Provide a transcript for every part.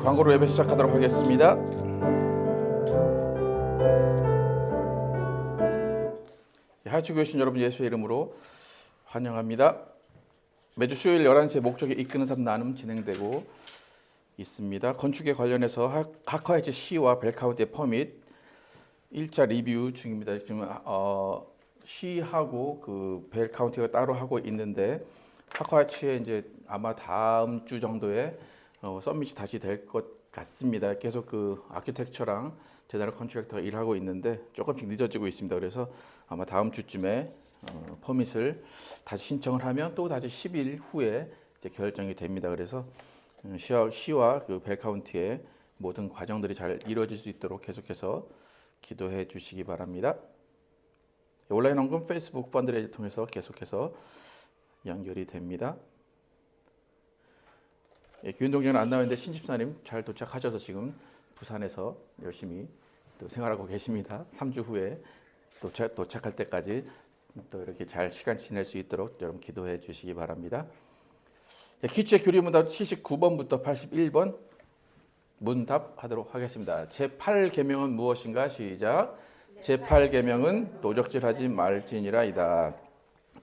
광고로 예배 시작하도록 하겠습니다. 하이츠교회 신 여러분 예수의 이름으로 환영합니다. 매주 수요일 11시에 목적에 이끄는 삶 나눔 진행되고 있습니다. 건축에 관련해서 하커헤치 시와 벨카운티 퍼밋 1차 리뷰 중입니다. 지금 시하고 그 벨카운티가 따로 하고 있는데 하커헤치에 이제 아마 다음 주 정도에 서밋이 다시 될 것 같습니다. 계속 그 아키텍처랑 제너럴 컨트랙터가 일하고 있는데 조금씩 늦어지고 있습니다. 그래서 아마 다음 주쯤에 퍼밋을 다시 신청을 하면 또 다시 10일 후에 이제 결정이 됩니다. 그래서 시와 그 벨카운티의 모든 과정들이 잘 이루어질 수 있도록 계속해서 기도해 주시기 바랍니다. 온라인 헌금 페이스북 펀드레이즈 통해서 계속해서 연결이 됩니다. 귀운동전은 안 나오는데 신집사님 잘 도착하셔서 지금 부산에서 열심히 또 생활하고 계십니다. 3주 후에 도착할 때까지 또 이렇게 잘 시간 지낼 수 있도록 여러분 기도해 주시기 바랍니다. 퀴즈의 교리문답 79번부터 81번 문답하도록 하겠습니다. 제8계명은 무엇인가? 시작. 제8계명은 도적질하지 말지니라이다.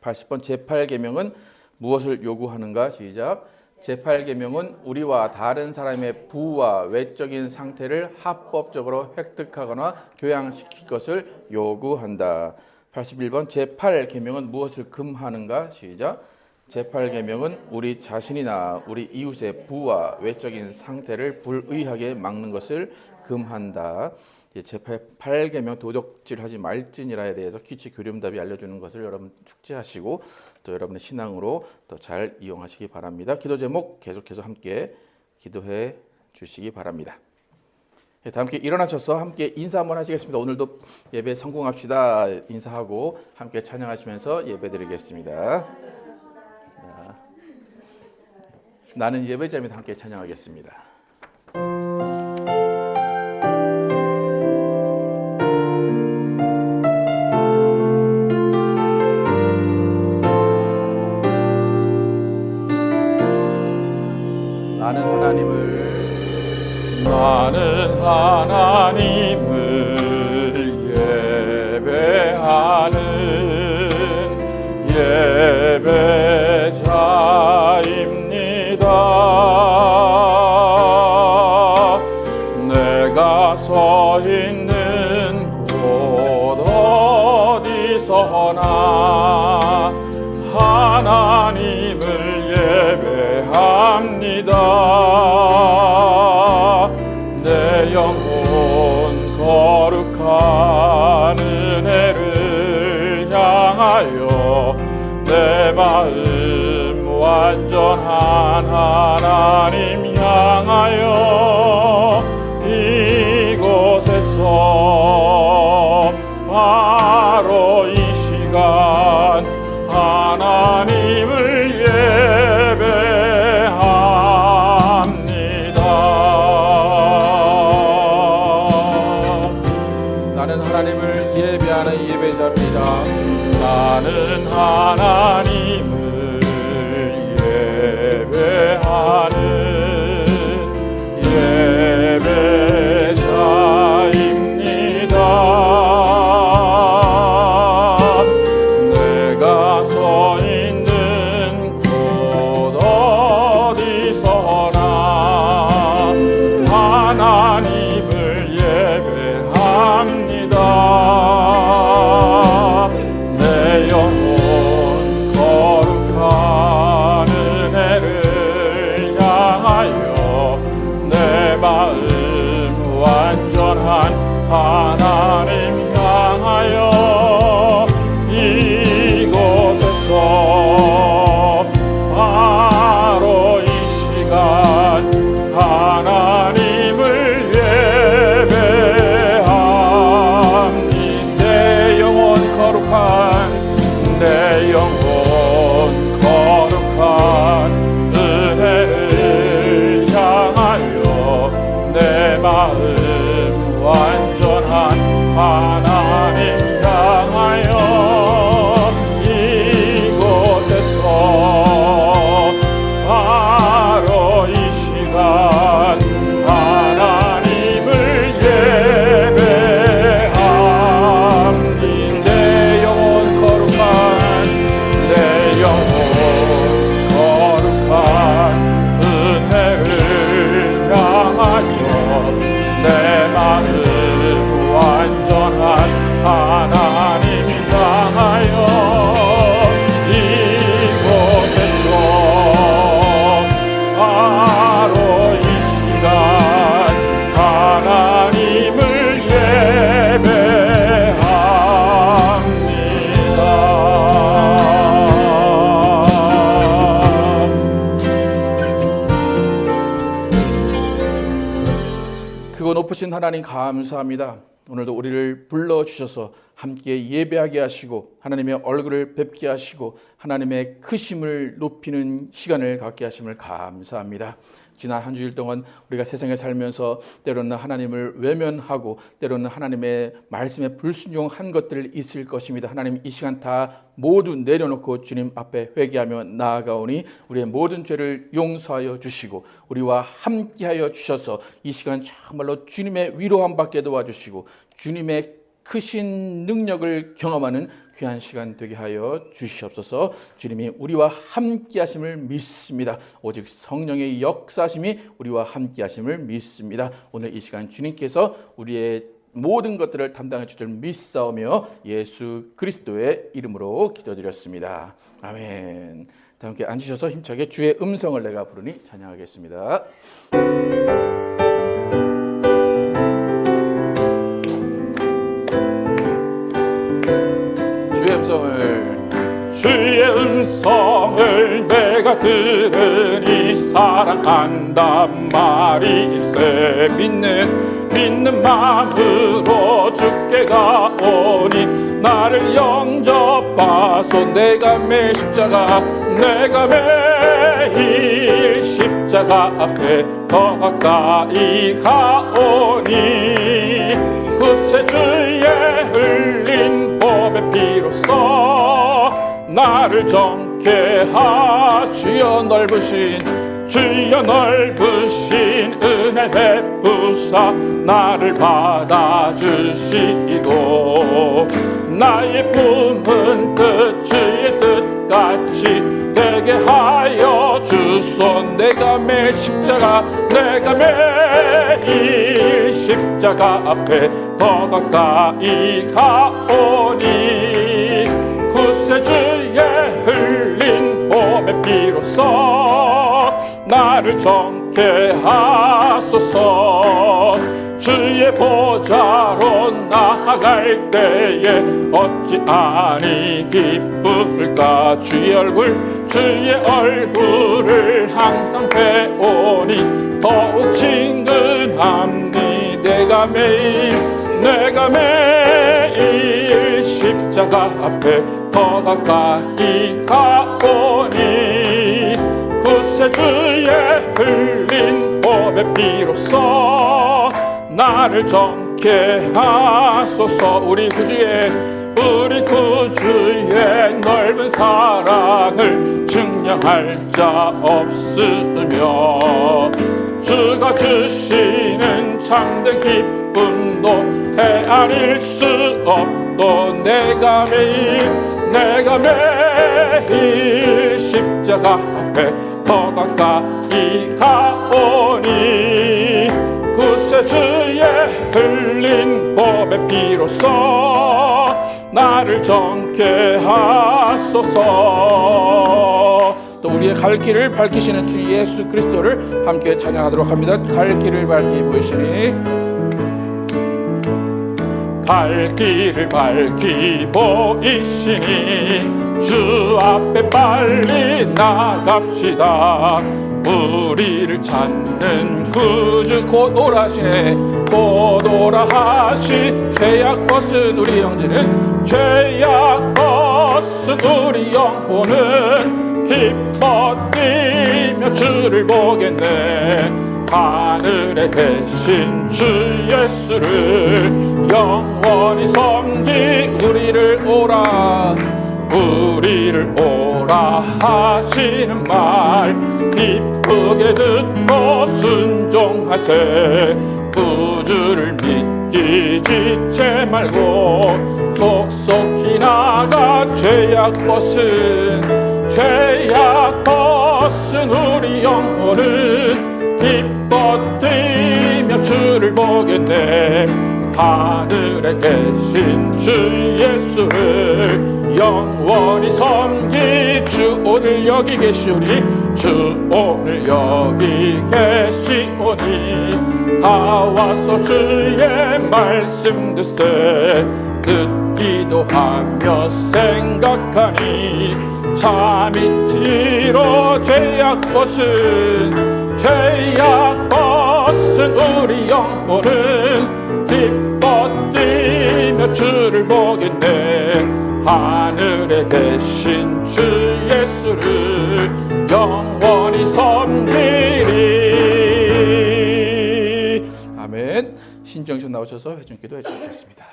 80번 제8계명은 무엇을 요구하는가? 시작. 제8계명은 우리와 다른 사람의 부와 외적인 상태를 합법적으로 획득하거나 교양시킬 것을 요구한다. 81번 제8계명은 무엇을 금하는가? 시작. 제8계명은 우리 자신이나 우리 이웃의 부와 외적인 상태를 불의하게 막는 것을 금한다. 제8계명 도덕질하지 말지니라에 대해서 퀴즈 교리문답이 알려주는 것을 여러분 숙지하시고 또 여러분의 신앙으로 또 잘 이용하시기 바랍니다. 기도 제목 계속해서 함께 기도해 주시기 바랍니다. 다 함께 일어나셔서 함께 인사 한번 하시겠습니다. 오늘도 예배 성공합시다. 인사하고 함께 찬양하시면서 예배 드리겠습니다. 나는 예배자입니다. 함께 찬양하겠습니다. 나는 하나님을 예배하는 예배자입니다. 내가 서 있는 곳 어디서나 하나님을 예배합니다. 내 영혼 거룩한 은혜를 향하여 내 마음 완전한 하나님 향하여 이곳에서 바로 이 시간 하나님을 예배합니다. 나는 하나님을 예배하는 예배자입니다. 나는 하나님을 예배하는 예배자입니다. 내가 서 있는 곳 어디서나 하나님을 예배합니다. 내 영혼 거룩한 은혜를 향하여 높으신 하나님 감사합니다. 오늘도 우리를 불러주셔서 함께 예배하게 하시고 하나님의 얼굴을 뵙게 하시고 하나님의 크심을 높이는 시간을 갖게 하심을 감사합니다. 지난 한 주일 동안 우리가 세상에 살면서 때로는 하나님을 외면하고 때로는 하나님의 말씀에 불순종한 것들 있을 것입니다. 하나님, 이 시간 다 모두 내려놓고 주님 앞에 회개하며 나아가오니 우리의 모든 죄를 용서하여 주시고 우리와 함께하여 주셔서 이 시간 정말로 주님의 위로함 받게 도와주시고 주님의 크신 능력을 경험하는 귀한 시간 되게 하여 주시옵소서. 주님이 우리와 함께 하심을 믿습니다. 오직 성령의 역사심이 우리와 함께 하심을 믿습니다. 오늘 이 시간 주님께서 우리의 모든 것들을 담당해 주실 줄 믿사오며 예수 그리스도의 이름으로 기도드렸습니다. 아멘. 다 함께 앉으셔서 힘차게 주의 음성을 내가 부르니 찬양하겠습니다. 주의 음성을 내가 들으니 사랑한단 말일세. 믿는 마음으로 주께 가오니 나를 영접하소. 내가 매일 십자가 앞에 더 가까이 가오니 구세주의 흘린 법의 피로써 나를 정케 하시어 주여 넓으신 은혜 베푸사 나를 받아주시고 나의 품은 뜻 주의 뜻같이 되게 하여 주소. 내가 매일 십자가 앞에 더 가까이 가오니 구세주의 흘린 몸의 피로써 나를 정케 하소서. 주의 보좌로 나아갈 때에 어찌 아니 기쁠까. 주의 얼굴을 항상 배우니 더욱 친근함니. 내가 매일 십자가 앞에 더 가까이 가오니 구세주의 흘린 보배 피로써 나를 정케 하소서. 우리 구주의 넓은 사랑을 증명할 자 없으며 주가 주시는 참된 기쁨도 헤아릴 수 없도 내가 매일 십자가 앞에 더 가까이 가오니 구세주의 흘린 법의 피로써 나를 정케 하소서. 또 우리의 갈 길을 밝히시는 주 예수 그리스도를 함께 찬양하도록 합니다. 갈 길을 밝히 보이시니 갈 길을 밝히 보이시니 주 앞에 빨리 나갑시다. 우리를 찾는 구주 곧 오라시네. 곧 오라 하시. 죄악 벗은 우리 영혼은 우리 영혼은 기뻐 뛰며 주를 보겠네. 하늘에 계신 주 예수를 영원히 섬기 우리를 오라 하시는 말 기쁘게 듣고 순종하세. 구주를 믿기 지체 말고 속속히 나가 죄악 벗은 우리 영혼은 기뻐 뛰며 주를 보겠네. 하늘에 계신 주 예수를 영원히 섬기. 주 오늘 여기 계시오니 다 와서 주의 말씀 듣기도 하며 생각하니 참인지로 죄악 벗은 것은 우리 영혼은 기뻐 뛰며 주를 보겠네. 하늘에 계신 주 예수를 영원히 섬기리. 아멘. 신정신 나오셔서 회중기도 해주시겠습니다.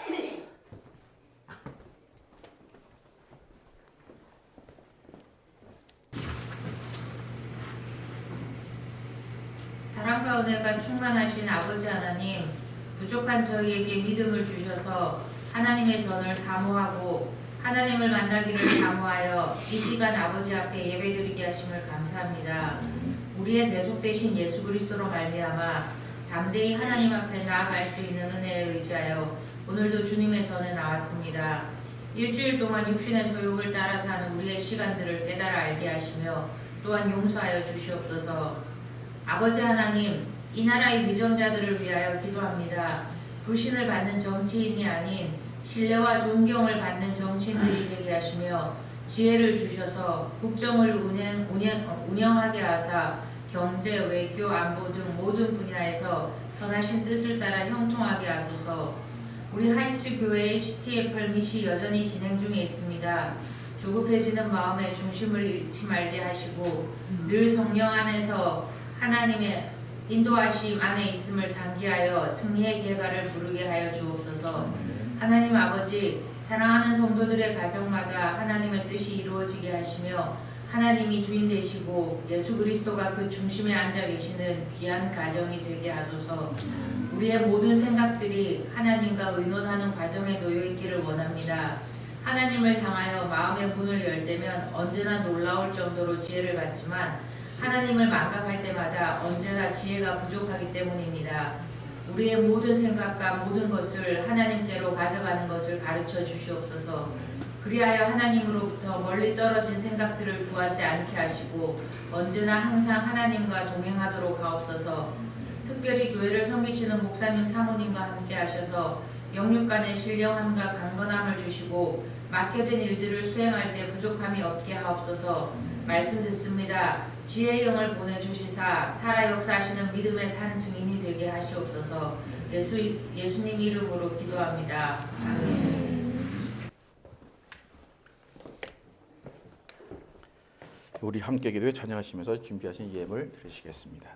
사랑과 은혜가 충만하신 아버지 하나님, 부족한 저희에게 믿음을 주셔서 하나님의 전을 사모하고 하나님을 만나기를 사모하여 이 시간 아버지 앞에 예배드리게 하심을 감사합니다. 우리의 대속 되신 예수 그리스도로 말미암아 담대히 하나님 앞에 나아갈 수 있는 은혜에 의지하여 오늘도 주님의 전에 나왔습니다. 일주일 동안 육신의 소욕을 따라 사는 우리의 시간들을 깨달아 알게 하시며 또한 용서하여 주시옵소서. 아버지 하나님, 이 나라의 위정자들을 위하여 기도합니다. 불신을 받는 정치인이 아닌 신뢰와 존경을 받는 정치인들이 되게 하시며 지혜를 주셔서 국정을 운영하게 하사 경제, 외교, 안보 등 모든 분야에서 선하신 뜻을 따라 형통하게 하소서. 우리 하이츠 교회의 CTF 미시 여전히 진행 중에 있습니다. 조급해지는 마음에 중심을 잃지 말게 하시고 늘 성령 안에서 하나님의 인도하심 안에 있음을 상기하여 승리의 계가를 부르게 하여 주옵소서. 하나님 아버지, 사랑하는 성도들의 가정마다 하나님의 뜻이 이루어지게 하시며 하나님이 주인 되시고 예수 그리스도가 그 중심에 앉아 계시는 귀한 가정이 되게 하소서. 우리의 모든 생각들이 하나님과 의논하는 과정에 놓여 있기를 원합니다. 하나님을 향하여 마음의 문을 열 때면 언제나 놀라울 정도로 지혜를 받지만 하나님을 망각할 때마다 언제나 지혜가 부족하기 때문입니다. 우리의 모든 생각과 모든 것을 하나님께로 가져가는 것을 가르쳐 주시옵소서. 그리하여 하나님으로부터 멀리 떨어진 생각들을 구하지 않게 하시고 언제나 항상 하나님과 동행하도록 하옵소서. 특별히 교회를 섬기시는 목사님 사모님과 함께 하셔서 영육 간의 신령함과 강건함을 주시고 맡겨진 일들을 수행할 때 부족함이 없게 하옵소서. 말씀 듣습니다. 지혜의 영을 보내주시사 살아 역사하시는 믿음의 산 증인이 되게 하시옵소서. 예수님 이름으로 기도합니다. 아멘. 우리 함께 기도에 찬양하시면서 준비하신 예물 들으시겠습니다.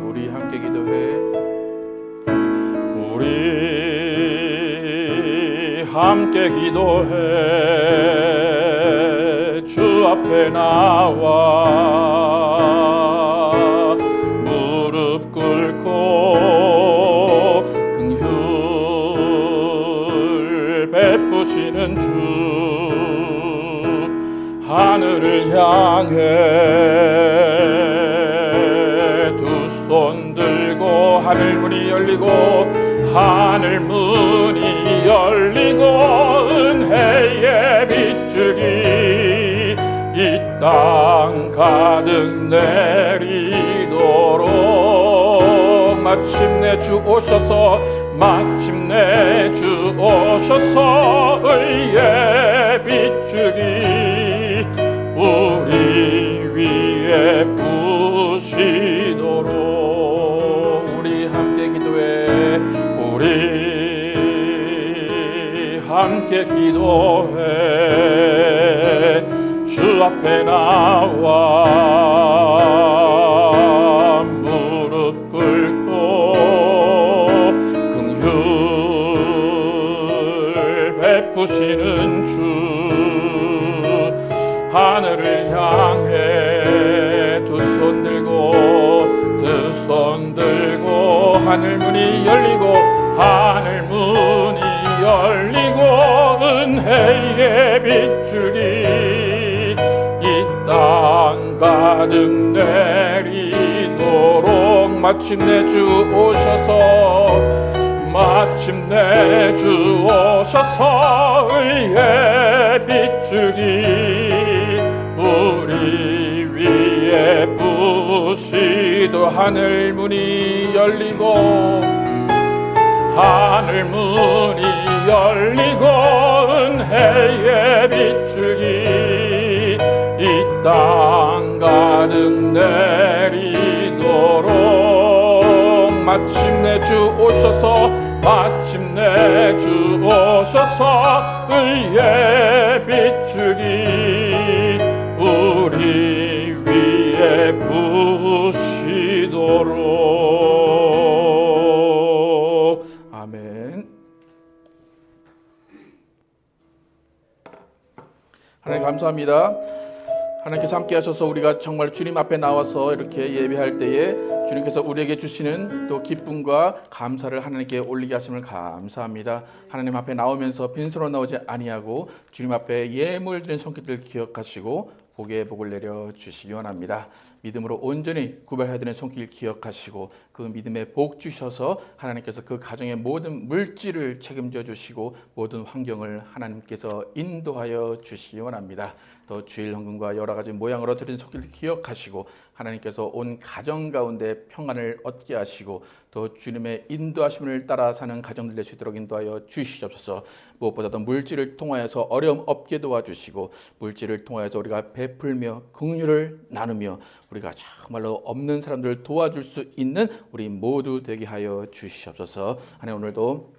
우리 함께 기도해. 우리 함께 기도해. 주 앞에 나와 무릎 꿇고 긍휼 베푸시는 주 하늘을 향해 두 손 들고 하늘 문이 열리고 하늘 문이 열리고 은혜의 빗줄기 이 땅 가득 내리도록 마침내 주 오셔서 마침내 주 오셔서 의의 빗줄기 우리 위에 부시도록 우리 함께 기도해. 우리 함께 기도해. 주 앞에 나와 무릎 꿇고 긍휼 베푸시는 주 하늘을 향해 두 손 들고 하늘 문이 열리고 하늘 문이 열리고 은혜의 빗줄기 이 땅 가득 내리도록 마침내 주 오셔서 마침내 주 오셔서 의의 빗줄기 우리 위에 부시 우리도 하늘 문이 열리고 하늘 문이 열리고 은혜의 빗줄기 이 땅 가득 내리도록 마침내 주 오셔서 마침내 주 오셔서 의의 빗줄기 우리 위에 부으시도록. 아멘. 하나님 감사합니다. 하나님께서 함께 하셔서 우리가 정말 주님 앞에 나와서 이렇게 예배할 때에 주님께서 우리에게 주시는 또 기쁨과 감사를 하나님께 올리게 하심을 감사합니다. 하나님 앞에 나오면서 빈손으로 나오지 아니하고 주님 앞에 예물 드린 손길을 기억하시고 복의 복을 내려 주시기 원합니다. 믿음으로 온전히 구별해야 되는 손길 기억하시고 그 믿음의 복 주셔서 하나님께서 그 가정의 모든 물질을 책임져 주시고 모든 환경을 하나님께서 인도하여 주시기 원합니다. 또 주일 헌금과 여러 가지 모양으로 드린 손길 기억하시고 하나님께서 온 가정 가운데 평안을 얻게 하시고 또 주님의 인도하심을 따라 사는 가정들 될 수 있도록 인도하여 주시옵소서. 무엇보다도 물질을 통하여서 어려움 없게 도와주시고 물질을 통하여서 우리가 베풀며 긍휼을 나누며 우리가 정말로 없는 사람들을 도와줄 수 있는 우리 모두 되게 하여 주시옵소서. 하나님 오늘도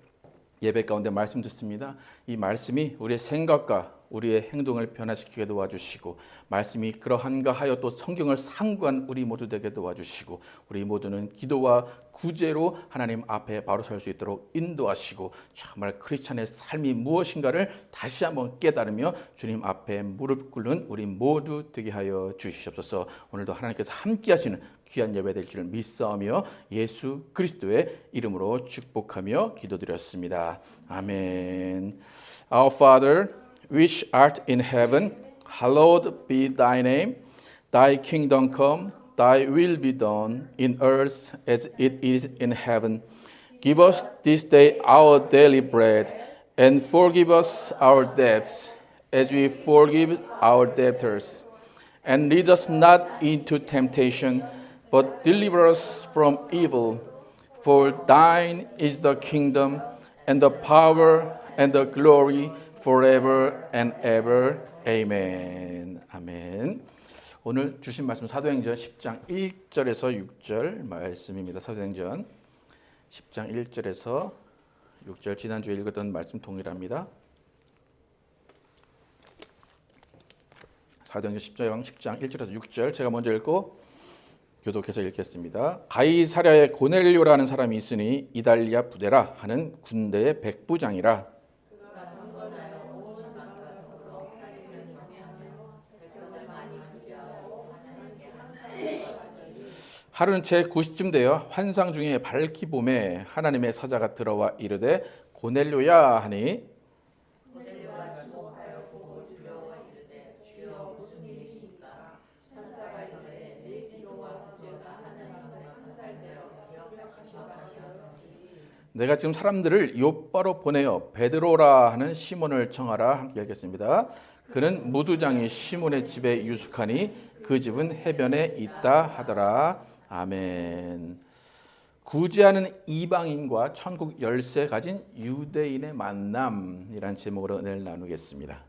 예배 가운데 말씀 듣습니다. 이 말씀이 우리의 생각과 우리의 행동을 변화시키게 도와주시고 말씀이 그러한가 하여 또 성경을 상고한 우리 모두 되게 도와주시고 우리 모두는 기도와 구제로 하나님 앞에 바로 설 수 있도록 인도하시고 정말 크리스찬의 삶이 무엇인가를 다시 한번 깨달으며 주님 앞에 무릎 꿇는 우리 모두 되게 하여 주시옵소서. 오늘도 하나님께서 함께 하시는 귀한 예배 될 줄 믿사오며 예수 그리스도의 이름으로 축복하며 기도드렸습니다. 아멘. Our Father, which art in heaven, hallowed be thy name. Thy kingdom come, thy will be done in earth as it is in heaven. Give us this day our daily bread, and forgive us our debts, as we forgive our debtors. And lead us not into temptation, but deliver us from evil. For thine is the kingdom, and the power, and the glory, forever and ever. Amen. 아멘. 오늘 주신 말씀 사도행전 10장 1절에서 6절 말씀입니다. 사도행전 10장 1절에서 6절 지난주에 읽었던 말씀 동일합니다. 사도행전 10장 1절에서 6절 제가 먼저 읽고 교독해서 읽겠습니다. 가이사랴에 고넬료라는 사람이 있으니 이달리아 부대라 하는 군대의 백부장이라. 하루는 제 9시쯤 되어 환상 중에 밝기 봄에 하나님의 사자가 들어와 이르되 고넬료야 하니 내가 지금 사람들을 요바로 보내어 베드로라 하는 시몬을 청하라. 함께 읽겠습니다. 그는 무두장이 시몬의 집에 유숙하니 그 집은 해변에 있다 하더라. 아멘. 구제하는 이방인과 천국 열쇠 가진 유대인의 만남이라는 제목으로 은혜를 나누겠습니다.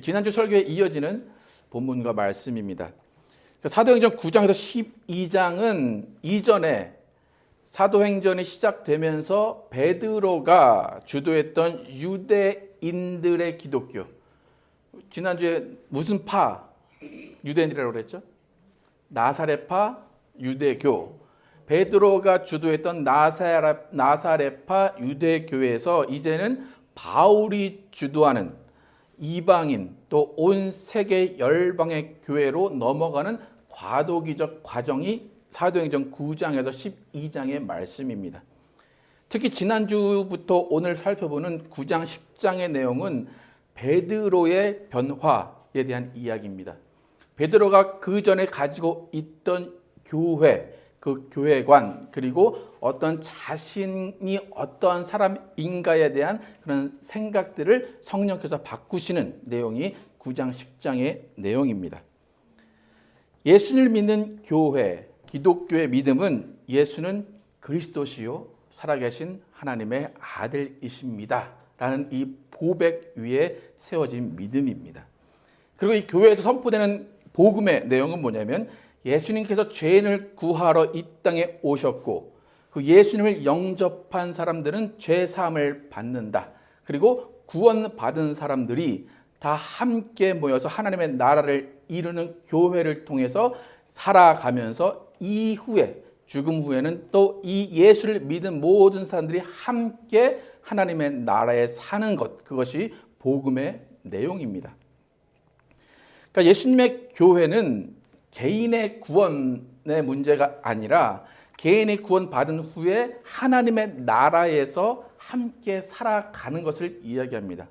지난주 설교에 이어지는 본문과 말씀입니다. 사도행전 9장에서 12장은 이전에 사도행전이 시작되면서 베드로가 주도했던 유대인들의 기독교, 지난주에 무슨 파 유대인이라고 그랬죠? 나사렛파 유대교. 베드로가 주도했던 나사렛파 유대교에서 이제는 바울이 주도하는 이방인 또 온 세계 열방의 교회로 넘어가는 과도기적 과정이 사도행전 9장에서 12장의 말씀입니다. 특히 지난주부터 오늘 살펴보는 9장 10장의 내용은 베드로의 변화에 대한 이야기입니다. 베드로가 그 전에 가지고 있던 교회, 그 교회관, 그리고 어떤 자신이 어떠한 사람인가에 대한 그런 생각들을 성령께서 바꾸시는 내용이 9장 10장의 내용입니다. 예수를 믿는 교회, 기독교의 믿음은 예수는 그리스도시요 살아계신 하나님의 아들이십니다 라는 이 고백 위에 세워진 믿음입니다. 그리고 이 교회에서 선포되는 복음의 내용은 뭐냐면 예수님께서 죄인을 구하러 이 땅에 오셨고 그 예수님을 영접한 사람들은 죄 사함을 받는다. 그리고 구원받은 사람들이 다 함께 모여서 하나님의 나라를 이루는 교회를 통해서 살아가면서 이후에 죽음 후에는 또 이 예수를 믿은 모든 사람들이 함께 하나님의 나라에 사는 것, 그것이 복음의 내용입니다. 그러니까 예수님의 교회는 개인의 구원의 문제가 아니라 개인이 구원받은 후에 하나님의 나라에서 함께 살아가는 것을 이야기합니다.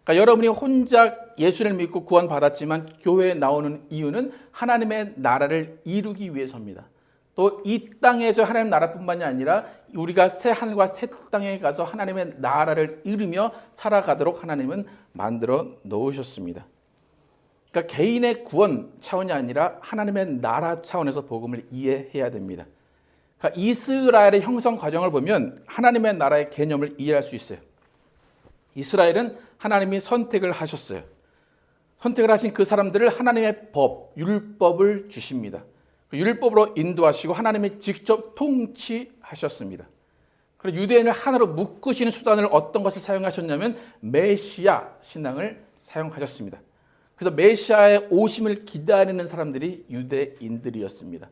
그러니까 여러분이 혼자 예수를 믿고 구원받았지만 교회에 나오는 이유는 하나님의 나라를 이루기 위해서입니다. 또 이 땅에서 하나님의 나라뿐만이 아니라 우리가 새 하늘과 새 땅에 가서 하나님의 나라를 이루며 살아가도록 하나님은 만들어 놓으셨습니다. 그러니까 개인의 구원 차원이 아니라 하나님의 나라 차원에서 복음을 이해해야 됩니다. 그러니까 이스라엘의 형성 과정을 보면 하나님의 나라의 개념을 이해할 수 있어요. 이스라엘은 하나님이 선택을 하셨어요. 선택을 하신 그 사람들을 하나님의 법, 율법을 주십니다. 그 율법으로 인도하시고 하나님이 직접 통치하셨습니다. 그리고 유대인을 하나로 묶으시는 수단을 어떤 것을 사용하셨냐면 메시아 신앙을 사용하셨습니다. 그래서 메시아의 오심을 기다리는 사람들이 유대인들이었습니다.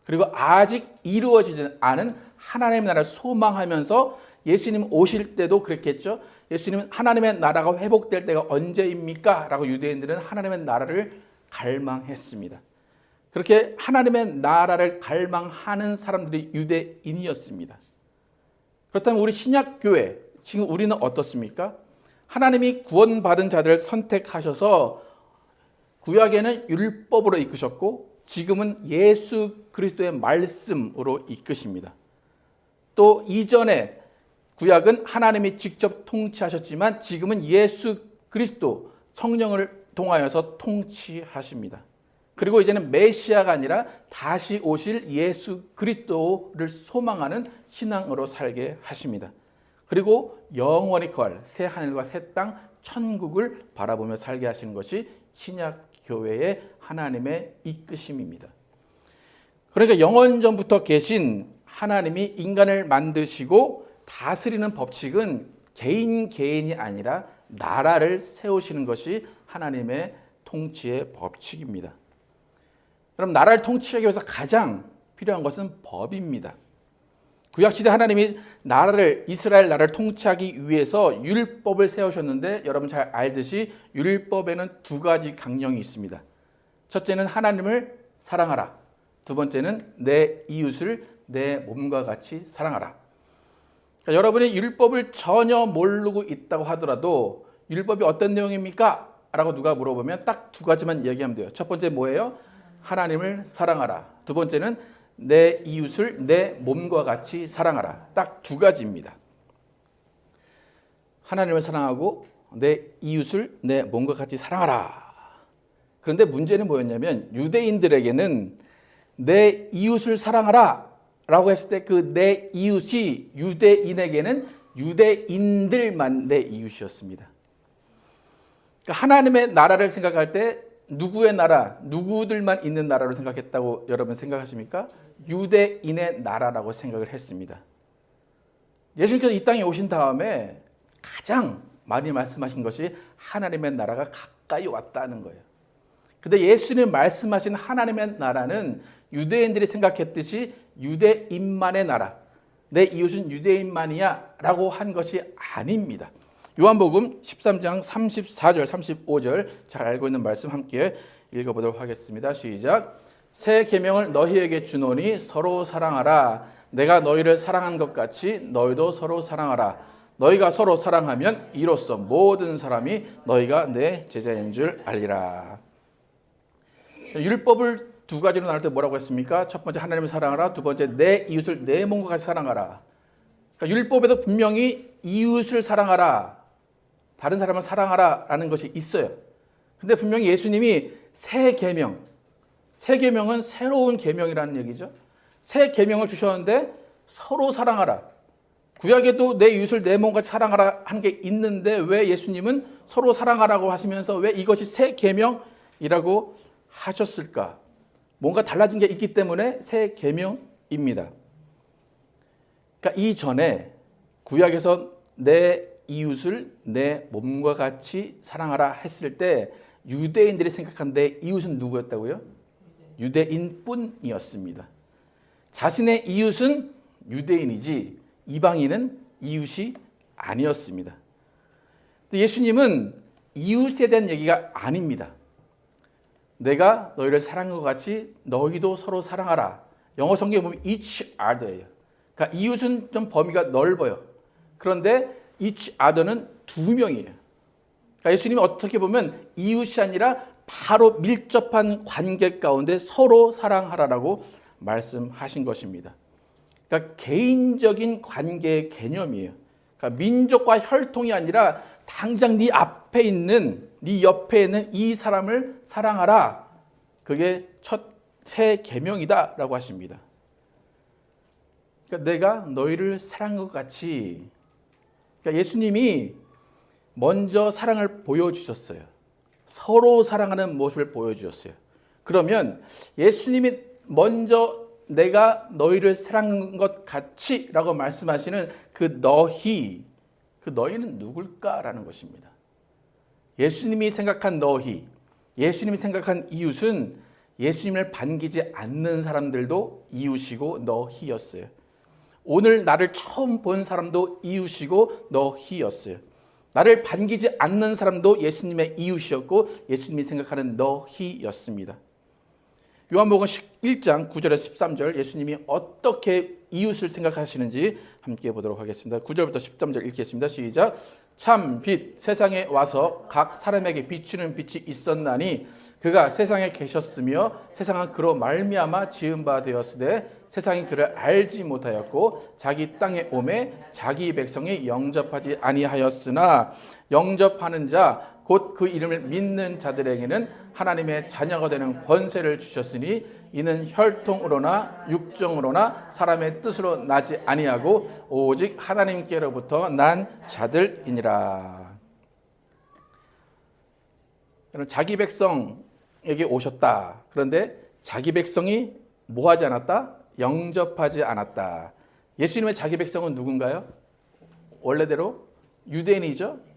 그리고 아직 이루어지지 않은 하나님의 나라를 소망하면서 예수님 오실 때도 그랬겠죠. 예수님은 하나님의 나라가 회복될 때가 언제입니까? 라고 유대인들은 하나님의 나라를 갈망했습니다. 그렇게 하나님의 나라를 갈망하는 사람들이 유대인이었습니다. 그렇다면 우리 신약교회, 지금 우리는 어떻습니까? 하나님이 구원받은 자들을 선택하셔서 구약에는 율법으로 이끄셨고 지금은 예수 그리스도의 말씀으로 이끄십니다. 또 이전에 구약은 하나님이 직접 통치하셨지만 지금은 예수 그리스도 성령을 통하여서 통치하십니다. 그리고 이제는 메시아가 아니라 다시 오실 예수 그리스도를 소망하는 신앙으로 살게 하십니다. 그리고 영원히 거할 새 하늘과 새 땅 천국을 바라보며 살게 하시는 것이 신약 교회의 하나님의 이끄심입니다. 그러니까 영원전부터 계신 하나님이 인간을 만드시고 다스리는 법칙은 개인이 아니라 나라를 세우시는 것이 하나님의 통치의 법칙입니다. 그럼 나라를 통치하기 위해서 가장 필요한 것은 법입니다. 구약시대 하나님이 이스라엘 나라를 통치하기 위해서 율법을 세우셨는데 여러분 잘 알듯이 율법에는 두 가지 강령이 있습니다. 첫째는 하나님을 사랑하라. 두 번째는 내 이웃을 내 몸과 같이 사랑하라. 그러니까 여러분이 율법을 전혀 모르고 있다고 하더라도 율법이 어떤 내용입니까? 라고 누가 물어보면 딱 두 가지만 이야기하면 돼요. 첫 번째 뭐예요? 하나님을 사랑하라. 두 번째는 내 이웃을 내 몸과 같이 사랑하라. 딱 두 가지입니다. 하나님을 사랑하고 내 이웃을 내 몸과 같이 사랑하라. 그런데 문제는 뭐였냐면 유대인들에게는 내 이웃을 사랑하라 라고 했을 때 그 내 이웃이 유대인에게는 유대인들만 내 이웃이었습니다. 그러니까 하나님의 나라를 생각할 때 누구의 나라, 누구들만 있는 나라로 생각했다고 여러분 생각하십니까? 유대인의 나라라고 생각을 했습니다. 예수님께서 이 땅에 오신 다음에 가장 많이 말씀하신 것이 하나님의 나라가 가까이 왔다는 거예요. 근데 예수님 말씀하신 하나님의 나라는 유대인들이 생각했듯이 유대인만의 나라, 내 이웃은 유대인만이야 라고 한 것이 아닙니다. 요한복음 13장 34절 35절 잘 알고 있는 말씀 함께 읽어보도록 하겠습니다. 시작. 새 계명을 너희에게 주노니 서로 사랑하라. 내가 너희를 사랑한 것 같이 너희도 서로 사랑하라. 너희가 서로 사랑하면 이로써 모든 사람이 너희가 내 제자인 줄 알리라. 율법을 두 가지로 나눌 때 뭐라고 했습니까? 첫 번째 하나님을 사랑하라. 두 번째 내 이웃을 내 몸과 같이 사랑하라. 그러니까 율법에도 분명히 이웃을 사랑하라, 다른 사람을 사랑하라라는 것이 있어요. 근데 분명히 예수님이 새 계명은 새로운 계명이라는 얘기죠. 새 계명을 주셨는데 서로 사랑하라. 구약에도 내 이웃을 내 몸같이 사랑하라 하는 게 있는데 왜 예수님은 서로 사랑하라고 하시면서 왜 이것이 새 계명이라고 하셨을까? 뭔가 달라진 게 있기 때문에 새 계명입니다. 그러니까 이전에 구약에서 내 이웃을 내 몸과 같이 사랑하라 했을 때 유대인들이 생각한 내 이웃은 누구였다고요? 유대인뿐이었습니다. 자신의 이웃은 유대인이지 이방인은 이웃이 아니었습니다. 예수님은 이웃에 대한 얘기가 아닙니다. 내가 너희를 사랑한 것 같이 너희도 서로 사랑하라. 영어 성경에 보면 each other예요. 그러니까 이웃은 좀 범위가 넓어요. 그런데 each other는 두 명이에요. 그러니까 예수님이 어떻게 보면 이웃이 아니라 바로 밀접한 관계 가운데 서로 사랑하라라고 말씀하신 것입니다. 그러니까 개인적인 관계의 개념이에요. 그러니까 민족과 혈통이 아니라 당장 네 앞에 있는, 네 옆에 있는 이 사람을 사랑하라. 그게 첫 새 계명이다라고 하십니다. 그러니까 내가 너희를 사랑한 것 같이, 그러니까 예수님이 먼저 사랑을 보여주셨어요. 서로 사랑하는 모습을 보여주셨어요. 그러면 예수님이 먼저 내가 너희를 사랑한 것 같이 라고 말씀하시는 그 너희, 그 너희는 누굴까라는 것입니다. 예수님이 생각한 너희, 예수님이 생각한 이웃은 예수님을 반기지 않는 사람들도 이웃이고 너희였어요. 오늘 나를 처음 본 사람도 이웃이고 너희였어요. 나를 반기지 않는 사람도 예수님의 이웃이었고 예수님이 생각하는 너희였습니다. 요한복음 1장 9절에서 13절 예수님이 어떻게 이웃을 생각하시는지 함께 보도록 하겠습니다. 9절부터 13절 읽겠습니다. 시작. 참 빛 세상에 와서 각 사람에게 비추는 빛이 있었나니 그가 세상에 계셨으며 세상은 그로 말미암아 지은 바 되었으되 세상이 그를 알지 못하였고 자기 땅에 오매 자기 백성이 영접하지 아니하였으나 영접하는 자 곧 그 이름을 믿는 자들에게는 하나님의 자녀가 되는 권세를 주셨으니 이는 혈통으로나 육정으로나 사람의 뜻으로 나지 아니하고 오직 하나님께로부터 난 자들이니라. 자기 백성에게 오셨다. 그런데 자기 백성이 뭐하지 않았다? 영접하지 않았다. 예수님의 자기 백성은 누군가요? 원래대로 유대인이죠.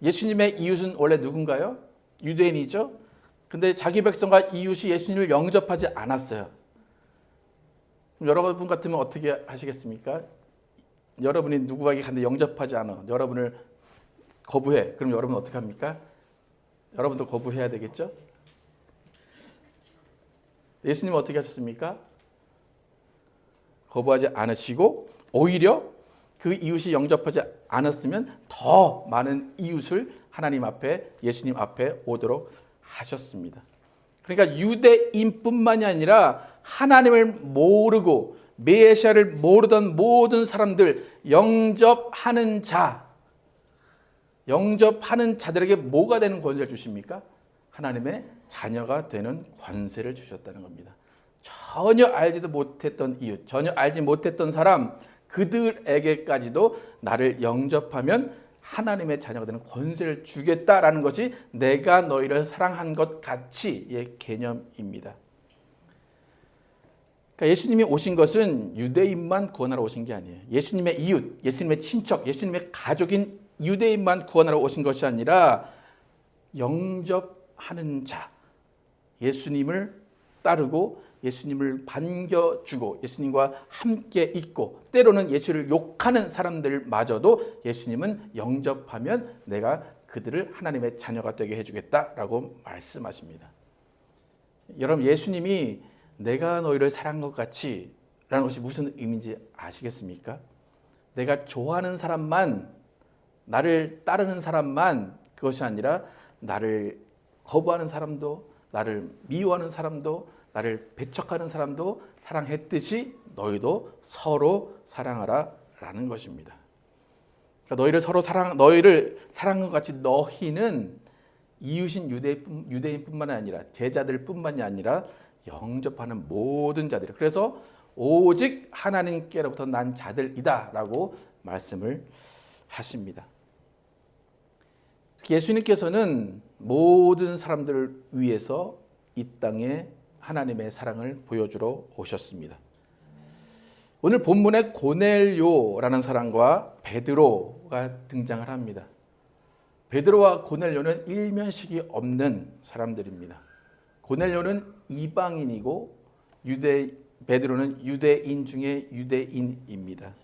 예수님의 이웃은 원래 누군가요? 유대인이죠. 근데 자기 백성과 이웃이 예수님을 영접하지 않았어요. 그럼 여러분 같으면 어떻게 하시겠습니까? 여러분이 누구에게 갔는데 영접하지 않아. 여러분을 거부해. 그럼 여러분 어떻게 합니까? 여러분도 거부해야 되겠죠? 예수님은 어떻게 하셨습니까? 거부하지 않으시고 오히려 그 이웃이 영접하지 않았으면 더 많은 이웃을 하나님 앞에, 예수님 앞에 오도록 하셨습니다. 그러니까 유대인뿐만이 아니라 하나님을 모르고 메시아를 모르던 모든 사람들 영접하는 자들에게 뭐가 되는 권세를 주십니까? 하나님의 자녀가 되는 권세를 주셨다는 겁니다. 전혀 알지도 못했던 이웃, 전혀 알지 못했던 사람, 그들에게까지도 나를 영접하면 하나님의 자녀가 되는 권세를 주겠다라는 것이 내가 너희를 사랑한 것 같이의 개념입니다. 그러니까 예수님이 오신 것은 유대인만 구원하러 오신 게 아니에요. 예수님의 이웃, 예수님의 친척, 예수님의 가족인 유대인만 구원하러 오신 것이 아니라 영접하는 자, 예수님을 따르고 예수님을 반겨주고 예수님과 함께 있고 때로는 예수를 욕하는 사람들마저도 예수님은 영접하면 내가 그들을 하나님의 자녀가 되게 해주겠다라고 말씀하십니다. 여러분, 예수님이 내가 너희를 사랑한 것 같이 라는 것이 무슨 의미인지 아시겠습니까? 내가 좋아하는 사람만, 나를 따르는 사람만 그것이 아니라 나를 거부하는 사람도, 나를 미워하는 사람도, 나를 배척하는 사람도 사랑했듯이 너희도 서로 사랑하라 라는 것입니다. 그러니까 너희를 사랑한 것 같이 너희는 이웃인 유대인뿐만 아니라 제자들뿐만이 아니라 영접하는 모든 자들. 그래서 오직 하나님께로부터 난 자들이다라고 말씀을 하십니다. 예수님께서는 모든 사람들을 위해서 이 땅에 하나님의 사랑을 보여주러 오셨습니다. 오늘 본문에 고넬료라는 사람과 베드로가 등장을 합니다. 베드로와 고넬료는 일면식이 없는 사람들입니다. 고넬료는 이방인이고 베드로는 유대인 중에 유대인입니다.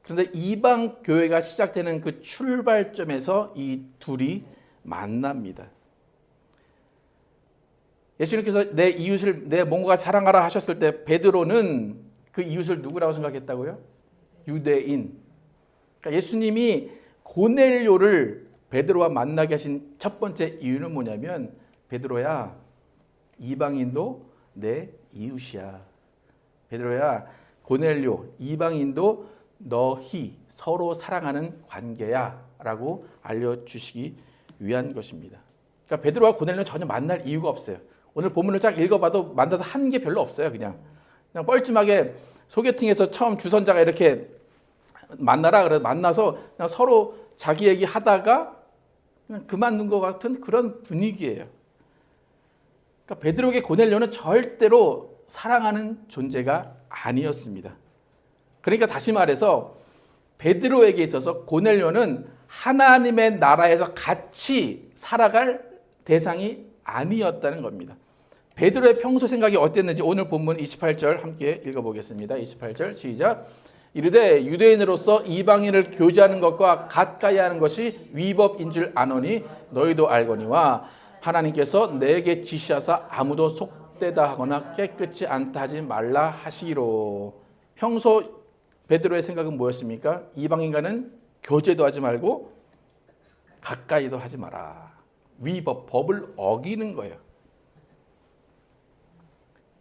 그런데 이방 교회가 시작되는 그 출발점에서 이 둘이 만납니다. 예수님께서 내 이웃을 내 몸과 사랑하라 하셨을 때 베드로는 그 이웃을 누구라고 생각했다고요? 유대인. 그러니까 예수님이 고넬료를 베드로와 만나게 하신 첫 번째 이유는 뭐냐면, 베드로야, 이방인도 내 이웃이야. 베드로야, 고넬료, 이방인도 너희 서로 사랑하는 관계야 라고 알려주시기 위한 것입니다. 그러니까 베드로와 고넬료는 전혀 만날 이유가 없어요. 오늘 본문을 쫙 읽어봐도 만나서 한 게 별로 없어요. 그냥 뻘쭘하게 소개팅에서 처음 주선자가 이렇게 만나라 그래 만나서 그냥 서로 자기 얘기 하다가 그냥 그만둔 것 같은 그런 분위기예요. 그러니까 베드로에게 고넬료는 절대로 사랑하는 존재가 아니었습니다. 그러니까 다시 말해서 베드로에게 있어서 고넬료는 하나님의 나라에서 같이 살아갈 대상이 아니었다는 겁니다. 베드로의 평소 생각이 어땠는지 오늘 본문 28절 함께 읽어보겠습니다. 28절 시작. 이르되 유대인으로서 이방인을 교제하는 것과 가까이 하는 것이 위법인 줄 아노니 너희도 알거니와 하나님께서 내게 지시하사 아무도 속되다 하거나 깨끗이 않다 하지 말라 하시기로. 평소 베드로의 생각은 뭐였습니까? 이방인과는 교제도 하지 말고 가까이도 하지 마라. 위법, 법을 어기는 거예요.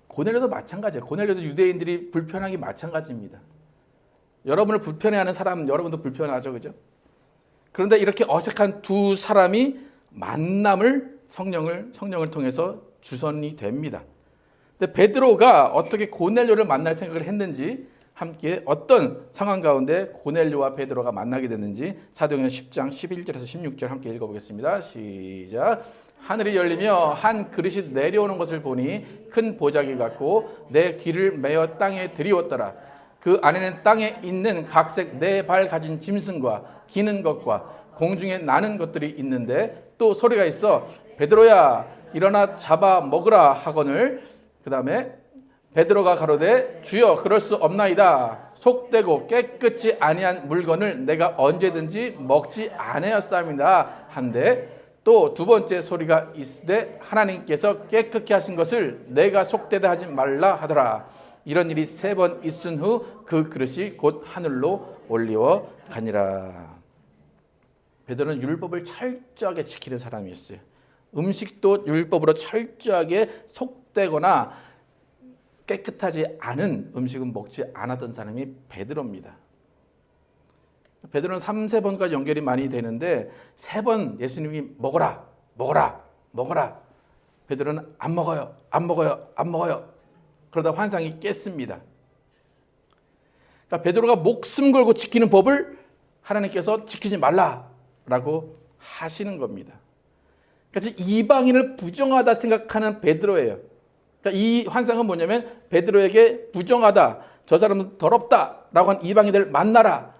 고넬료도 마찬가지예요. 고넬료도 유대인들이 불편하기 마찬가지입니다. 여러분을 불편해하는 사람, 여러분도 불편하죠, 그죠? 그런데 이렇게 어색한 두 사람이 만남을 성령을 통해서 주선이 됩니다. 근데 베드로가 어떻게 고넬료를 만날 생각을 했는지, 함께 어떤 상황 가운데 고넬료와 베드로가 만나게 됐는지 사도행전 10장 11절에서 16절 함께 읽어보겠습니다. 시작. 하늘이 열리며 한 그릇이 내려오는 것을 보니 큰 보자기 같고 내 귀를 메어 땅에 들이웠더라. 그 안에는 땅에 있는 각색 네 발 가진 짐승과 기는 것과 공중에 나는 것들이 있는데 또 소리가 있어 베드로야 일어나 잡아 먹으라 하거늘. 그 다음에 베드로가 가로되 주여 그럴 수 없나이다. 속되고 깨끗이 아니한 물건을 내가 언제든지 먹지 아니하였사옵니다 한데 또 두 번째 소리가 있으되 하나님께서 깨끗게 하신 것을 내가 속되다 하지 말라 하더라. 이런 일이 3번 있은 후 그 그릇이 곧 하늘로 올리워 가니라. 베드로는 율법을 철저하게 지키는 사람이었어요. 음식도 율법으로 철저하게 속되거나 깨끗하지 않은 음식은 먹지 않았던 사람이 베드로입니다. 베드로는 3-4번까지 연결이 많이 되는데 3번 예수님이 먹어라 베드로는 안 먹어요. 그러다 환상이 깼습니다. 그러니까 베드로가 목숨 걸고 지키는 법을 하나님께서 지키지 말라라고 하시는 겁니다. 그래서 이방인을 부정하다 생각하는 베드로예요. 그러니까 이 환상은 뭐냐면 베드로에게 부정하다, 저 사람은 더럽다라고 한 이방인들 만나라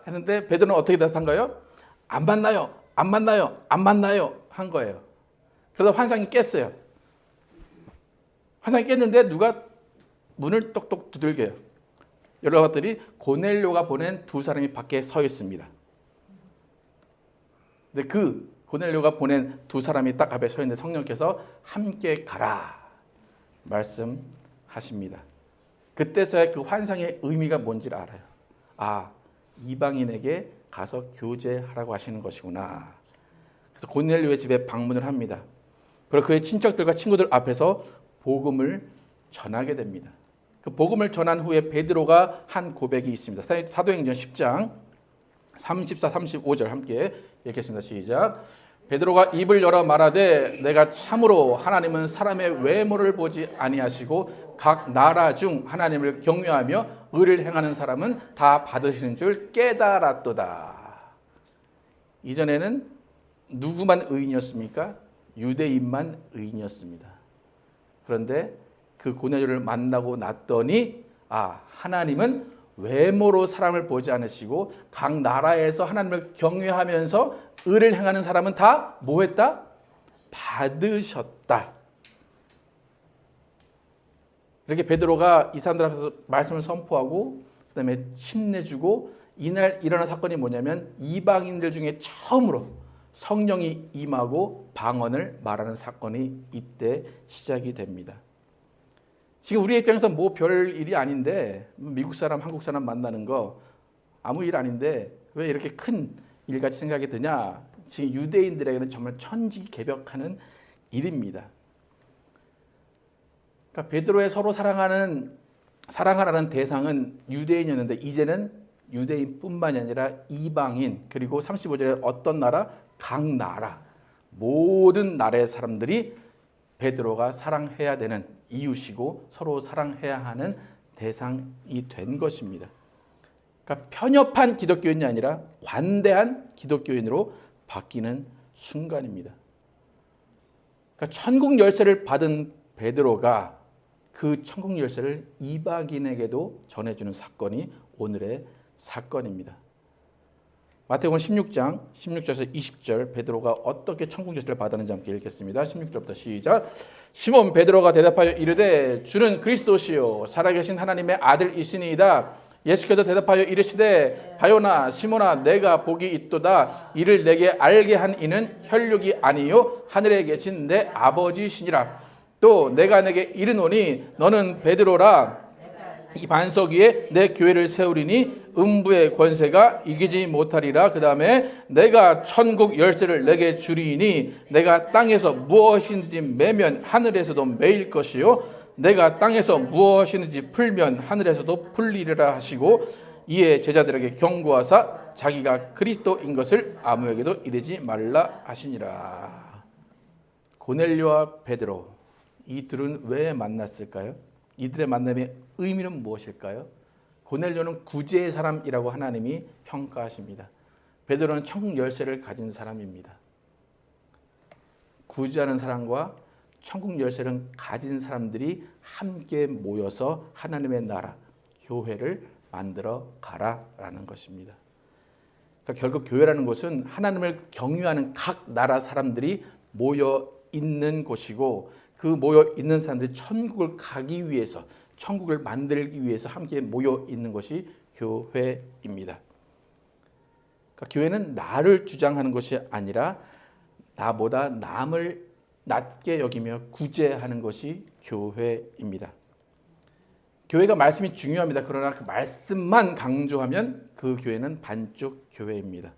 했는데 베드로는 어떻게 대답한가요? 안 만나요 한 거예요. 그래서 환상이 깼어요. 환상이 깼는데 누가 문을 똑똑 두들겨요. 열어봤더니 고넬료가 보낸 2 사람이 밖에 서 있습니다. 근데 그 고넬료가 보낸 2 사람이 딱 앞에 서 있는데 성령께서 함께 가라 말씀하십니다. 그때서야 그 환상의 의미가 뭔지를 알아요. 아, 이방인에게 가서 교제하라고 하시는 것이구나. 그래서 고넬료의 집에 방문을 합니다. 그리고 그의 친척들과 친구들 앞에서 복음을 전하게 됩니다. 그 복음을 전한 후에 베드로가 한 고백이 있습니다. 사도행전 10장 34, 35절 함께 읽겠습니다. 시작. 베드로가 입을 열어 말하되 내가 참으로 하나님은 사람의 외모를 보지 아니하시고 각 나라 중 하나님을 경외하며 의를 행하는 사람은 다 받으시는 줄 깨달았도다. 이전에는 누구만 의인이었습니까? 유대인만 의인이었습니다. 그런데 그 고넬료를 만나고 났더니 하나님은 외모로 사람을 보지 않으시고 각 나라에서 하나님을 경외하면서 의를 행하는 사람은 다 뭐했다? 받으셨다. 이렇게 베드로가 이 사람들 앞에서 말씀을 선포하고 그다음에 힘내주고 이날 일어난 사건이 뭐냐면 이방인들 중에 처음으로 성령이 임하고 방언을 말하는 사건이 이때 시작이 됩니다. 지금 우리 입장에서 뭐 별 일이 아닌데 미국 사람, 한국 사람 만나는 거 아무 일 아닌데 왜 이렇게 큰 일같이 생각이 드냐? 지금 유대인들에게는 정말 천지개벽하는 일입니다. 그러니까 베드로의 서로 사랑하라는 대상은 유대인이었는데 이제는 유대인뿐만이 아니라 이방인 그리고 35절에 어떤 나라? 각 나라 모든 나라의 사람들이 베드로가 사랑해야 되는 이웃이고 서로 사랑해야 하는 대상이 된 것입니다. 그러니까 편협한 기독교인이 아니라 관대한 기독교인으로 바뀌는 순간입니다. 그러니까 천국 열쇠를 받은 베드로가 그 천국 열쇠를 이방인에게도 전해주는 사건이 오늘의 사건입니다. 마태복음 16장 16절에서 20절 베드로가 어떻게 천국 열쇠를 받았는지 함께 읽겠습니다. 16절부터 시작. 시몬 베드로가 대답하여 이르되 주는 그리스도시요 살아계신 하나님의 아들이시니이다. 예수께서 대답하여 이르시되 바요나 시몬아 내가 복이 있도다. 이를 내게 알게 한 이는 혈육이 아니요 하늘에 계신 내 아버지시니라. 또 내가 내게 이르노니 너는 베드로라. 이 반석 위에 내 교회를 세우리니 음부의 권세가 이기지 못하리라. 그 다음에 내가 천국 열쇠를 내게 주리니 내가 땅에서 무엇이든지 매면 하늘에서도 매일 것이요 내가 땅에서 무엇이든지 풀면 하늘에서도 풀리리라 하시고 이에 제자들에게 경고하사 자기가 그리스도인 것을 아무에게도 이르지 말라 하시니라. 고넬료와 베드로 이 둘은 왜 만났을까요? 이들의 만남의 의미는 무엇일까요? 고넬료는 구제의 사람이라고 하나님이 평가하십니다. 베드로는 천국 열쇠를 가진 사람입니다. 구제하는 사람과 천국 열쇠를 가진 사람들이 함께 모여서 하나님의 나라, 교회를 만들어 가라라는 것입니다. 그러니까 결국 교회라는 곳은 하나님을 경유하는 각 나라 사람들이 모여 있는 곳이고 그 모여 있는 사람들이 천국을 가기 위해서 천국을 만들기 위해서 함께 모여 있는 것이 교회입니다. 그러니까 교회는 나를 주장하는 것이 아니라 나보다 남을 낮게 여기며 구제하는 것이 교회입니다. 교회가 말씀이 중요합니다. 그러나 그 말씀만 강조하면 그 교회는 반쪽 교회입니다.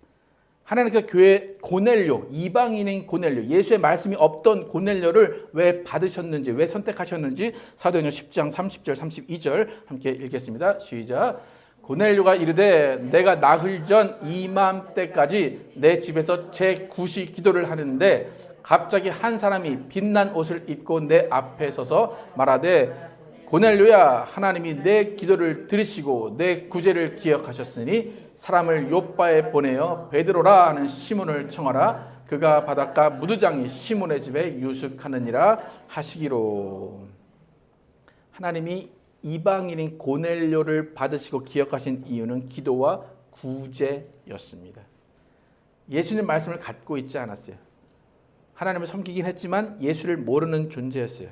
하나님께서 교회 고넬료, 이방인인 고넬료, 예수의 말씀이 없던 고넬료를 왜 받으셨는지, 왜 선택하셨는지 사도행전 10장 30절, 32절 함께 읽겠습니다. 시작. 고넬료가 이르되 내가 나흘 전 이맘때까지 내 집에서 제9시 기도를 하는데 갑자기 한 사람이 빛난 옷을 입고 내 앞에 서서 말하되 고넬료야 하나님이 내 기도를 들으시고 내 구제를 기억하셨으니 사람을 요빠에 보내어 베드로라 하는 시몬을 청하라. 그가 바닷가 무두장이 시몬의 집에 유숙하느니라 하시기로. 하나님이 이방인인 고넬료를 받으시고 기억하신 이유는 기도와 구제였습니다. 예수님 말씀을 갖고 있지 않았어요. 하나님을 섬기긴 했지만 예수를 모르는 존재였어요.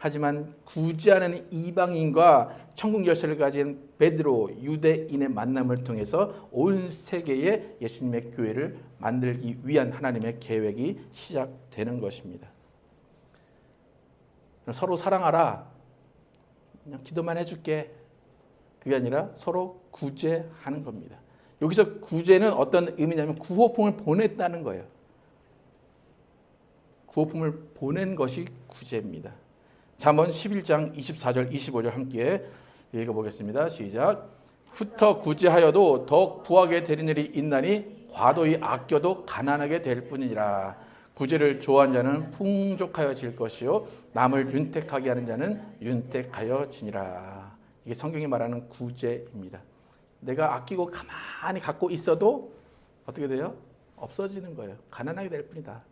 하지만 구제하는 이방인과 천국 열쇠를 가진 베드로 유대인의 만남을 통해서 온 세계에 예수님의 교회를 만들기 위한 하나님의 계획이 시작되는 것입니다. 서로 사랑하라. 그냥 기도만 해줄게. 그게 아니라 서로 구제하는 겁니다. 여기서 구제는 어떤 의미냐면 구호품을 보냈다는 거예요. 구호품을 보낸 것이 구제입니다. 잠언 11장 24절 25절 함께 읽어보겠습니다. 시작. 흩어 구제하여도 더욱 부하게 되는 일이 있나니 과도히 아껴도 가난하게 될 뿐이니라. 구제를 좋아하는 자는 풍족하여질 것이요 남을 윤택하게 하는 자는 윤택하여지니라. 이게 성경이 말하는 구제입니다. 내가 아끼고 가만히 갖고 있어도 어떻게 돼요? 없어지는 거예요. 가난하게 될 뿐이다.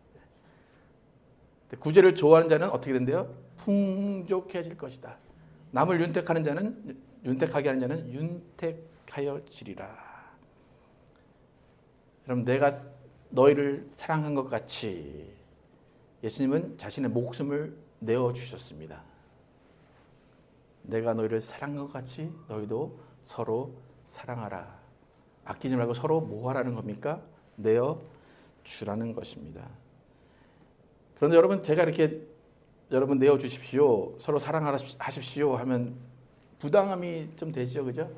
구제를 좋아하는 자는 어떻게 된대요? 풍족해질 것이다. 남을 윤택하는 자는, 윤택하게 하는 자는 윤택하여지리라. 여러분, 내가 너희를 사랑한 것 같이 예수님은 자신의 목숨을 내어주셨습니다. 내가 너희를 사랑한 것 같이 너희도 서로 사랑하라. 아끼지 말고 서로 뭐 하라는 겁니까? 내어주라는 것입니다. 그런데 여러분, 제가 이렇게 여러분 내어주십시오, 서로 사랑하십시오 하면 부담감이 좀 되시죠, 그죠?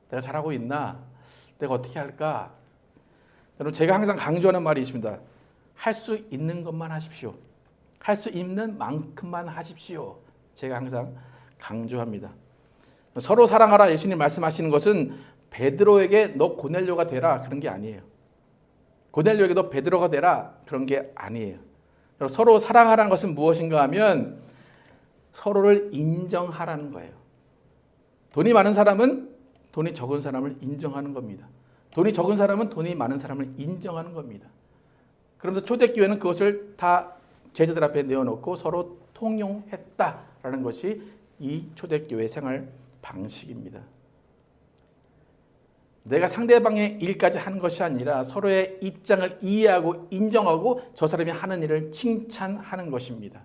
내가 잘하고 있나? 내가 어떻게 할까? 여러분, 제가 항상 강조하는 말이 있습니다. 할 수 있는 것만 하십시오. 할 수 있는 만큼만 하십시오. 제가 항상 강조합니다. 서로 사랑하라 예수님 말씀하시는 것은 베드로에게 너 고넬료가 되라 그런 게 아니에요. 고넬료에게 너 베드로가 되라 그런 게 아니에요. 서로 사랑하라는 것은 무엇인가 하면 서로를 인정하라는 거예요. 돈이 많은 사람은 돈이 적은 사람을 인정하는 겁니다. 돈이 적은 사람은 돈이 많은 사람을 인정하는 겁니다. 그러면서 초대교회는 그것을 다 제자들 앞에 내어놓고 서로 통용했다라는 것이 이 초대교회 생활 방식입니다. 내가 상대방의 일까지 하는 것이 아니라 서로의 입장을 이해하고 인정하고 저 사람이 하는 일을 칭찬하는 것입니다.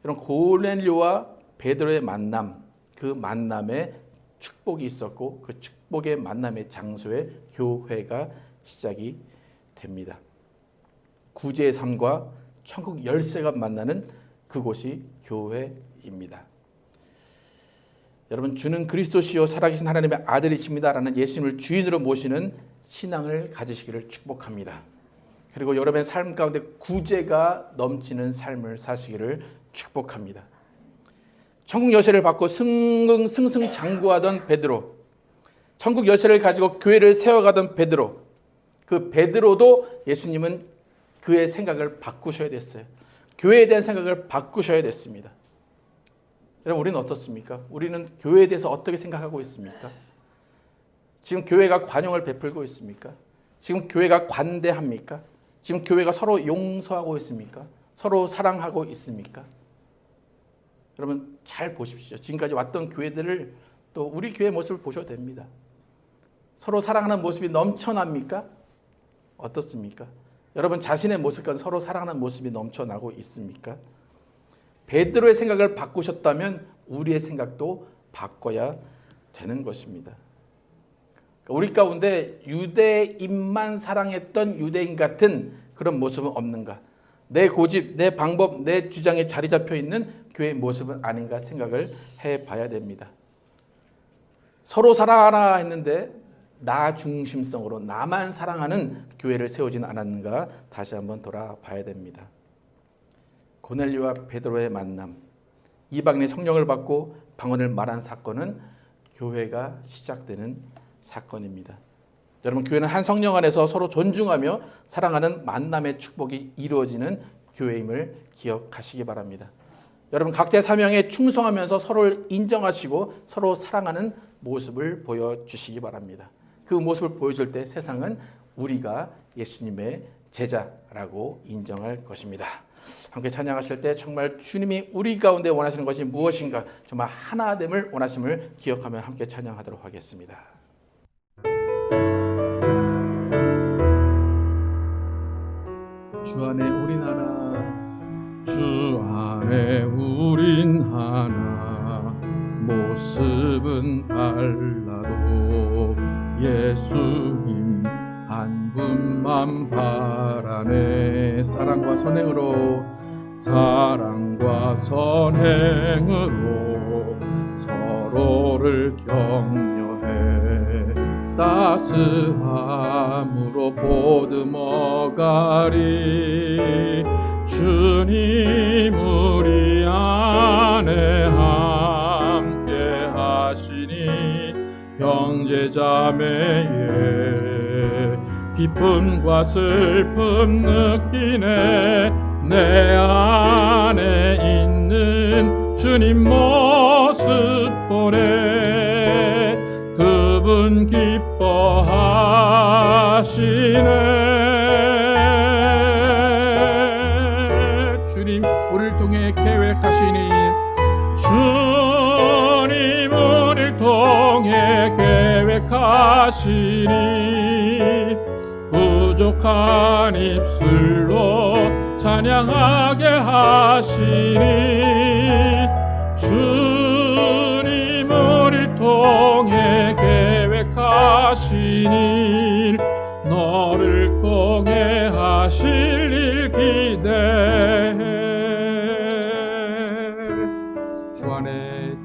이런 고넬료와 베드로의 만남, 그 만남에 축복이 있었고 그 축복의 만남의 장소에 교회가 시작이 됩니다. 구제의 삶과 천국 열쇠가 만나는 그곳이 교회입니다. 여러분, 주는 그리스도시요 살아계신 하나님의 아들이십니다라는 예수님을 주인으로 모시는 신앙을 가지시기를 축복합니다. 그리고 여러분의 삶 가운데 구제가 넘치는 삶을 사시기를 축복합니다. 천국 열쇠를 받고 승승장구하던 베드로, 천국 열쇠를 가지고 교회를 세워가던 베드로, 그 베드로도 예수님은 그의 생각을 바꾸셔야 됐어요. 교회에 대한 생각을 바꾸셔야 됐습니다. 여러분, 우리는 어떻습니까? 우리는 교회에 대해서 어떻게 생각하고 있습니까? 지금 교회가 관용을 베풀고 있습니까? 지금 교회가 관대합니까? 지금 교회가 서로 용서하고 있습니까? 서로 사랑하고 있습니까? 여러분, 잘 보십시오. 지금까지 왔던 교회들을 또 우리 교회 모습을 보셔도 됩니다. 서로 사랑하는 모습이 넘쳐납니까? 어떻습니까? 여러분 자신의 모습 가운데 서로 사랑하는 모습이 넘쳐나고 있습니까? 베드로의 생각을 바꾸셨다면 우리의 생각도 바꿔야 되는 것입니다. 우리 가운데 유대인만 사랑했던 유대인 같은 그런 모습은 없는가? 내 고집, 내 방법, 내 주장에 자리 잡혀 있는 교회의 모습은 아닌가 생각을 해봐야 됩니다. 서로 사랑하라 했는데 나 중심성으로 나만 사랑하는 교회를 세우지는 않았는가 다시 한번 돌아봐야 됩니다. 고넬료와 베드로의 만남, 이방인의 성령을 받고 방언을 말한 사건은 교회가 시작되는 사건입니다. 여러분, 교회는 한 성령 안에서 서로 존중하며 사랑하는 만남의 축복이 이루어지는 교회임을 기억하시기 바랍니다. 여러분, 각자의 사명에 충성하면서 서로를 인정하시고 서로 사랑하는 모습을 보여주시기 바랍니다. 그 모습을 보여줄 때 세상은 우리가 예수님의 제자라고 인정할 것입니다. 함께 찬양하실 때 정말 주님이 우리 가운데 원하시는 것이 무엇인가, 정말 하나됨을 원하심을 기억하며 함께 찬양하도록 하겠습니다. 주 안에 우린 하나, 주 안에 우린 하나, 모습은 달라도 예수님 한 분만 바라네. 사랑과 선행으로 서로를 격려해 따스함으로 보듬어가리. 주님 우리 안에 함께 하시니 형제자매의 기쁨과 슬픔 느끼네. 내 안에 있는 주님 모습 보네. 그분 기뻐하시네. 주님 우리를 통해 계획하시니, 주님 우리를 통해 계획하시니, 부족한 입술로 찬양하게 하시니, 주님 우리를 통해 계획하시니, 너를 통해 하실 일 기대해.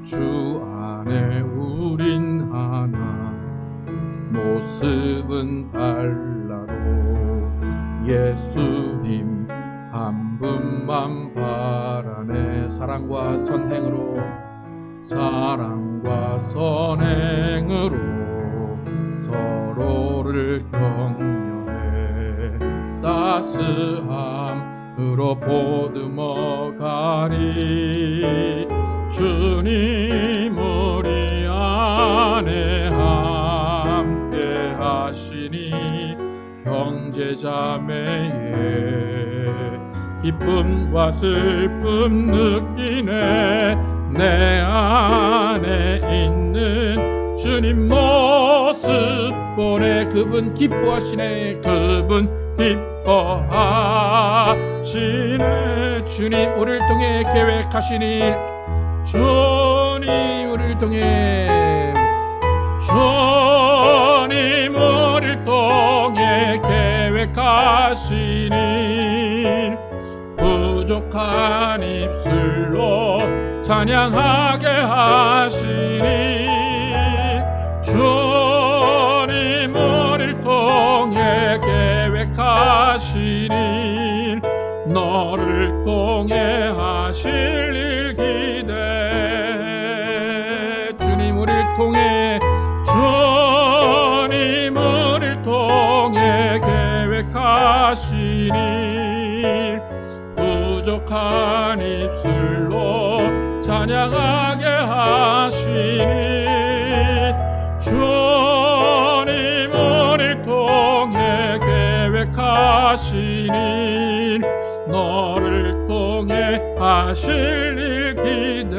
주 안에 우린 하나, 모습은 달라도 예수님 한 분만 바라네. 사랑과 선행으로, 사랑과 선행으로 서로를 격려해 따스함으로 보듬어 가리. 주님 우리 안에 함께 하시니, 형제자매의 기쁨과 슬픔 느끼네. 내 안에 있는 주님 모습 보네. 그분 기뻐하시네. 그분 기뻐하시네. 주님 우리를 통해 계획하시니, 주님 우리를 통해, 주님 우리를 통해 계획하시니, 부족한 입술로 찬양하게 하시니, 주님 우리를 통해 계획하시니, 너를 통해 하실 일 기대해. 주님 우리를 통해, 주님 우리를 통해 계획하시니, 부족한 입술로 찬양하게 하시니, 주님 우리를 통해 계획하시니, 너를 통해 하실 일 기대해.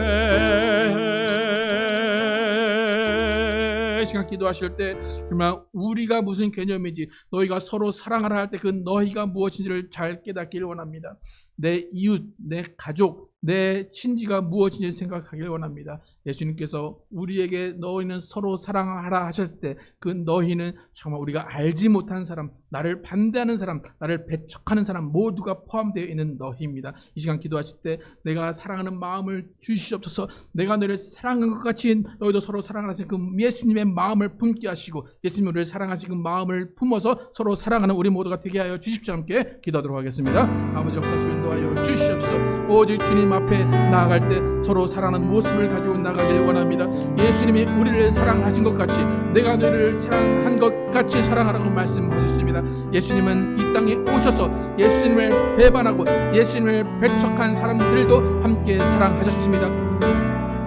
이 시간 기도하실 때 정말 우리가 무슨 개념인지, 너희가 서로 사랑하라 할 때 그 너희가 무엇인지를 잘 깨닫기를 원합니다. 내 이웃, 내 가족, 내 친지가 무엇인지 생각하길 원합니다. 예수님께서 우리에게 너희는 서로 사랑하라 하셨을 때 그 너희는 정말 우리가 알지 못한 사람, 나를 반대하는 사람, 나를 배척하는 사람 모두가 포함되어 있는 너희입니다. 이 시간 기도하실 때 내가 사랑하는 마음을 주시옵소서. 내가 너를 사랑한 것 같이 너희도 서로 사랑하신 그 예수님의 마음을 품게 하시고, 예수님 우리를 사랑하신 그 마음을 품어서 서로 사랑하는 우리 모두가 되게 하여 주십시오. 함께 기도하도록 하겠습니다. 아버지 역사주 인도하여 주시옵소서. 오직 주님 앞에 나아갈 때 서로 사랑하는 모습을 가지고 나가길 원합니다. 예수님이 우리를 사랑하신 것 같이 내가 너희를 사랑한 것 같이 사랑하라고 말씀하셨습니다. 예수님은 이 땅에 오셔서 예수님을 배반하고 예수님을 배척한 사람들도 함께 사랑하셨습니다.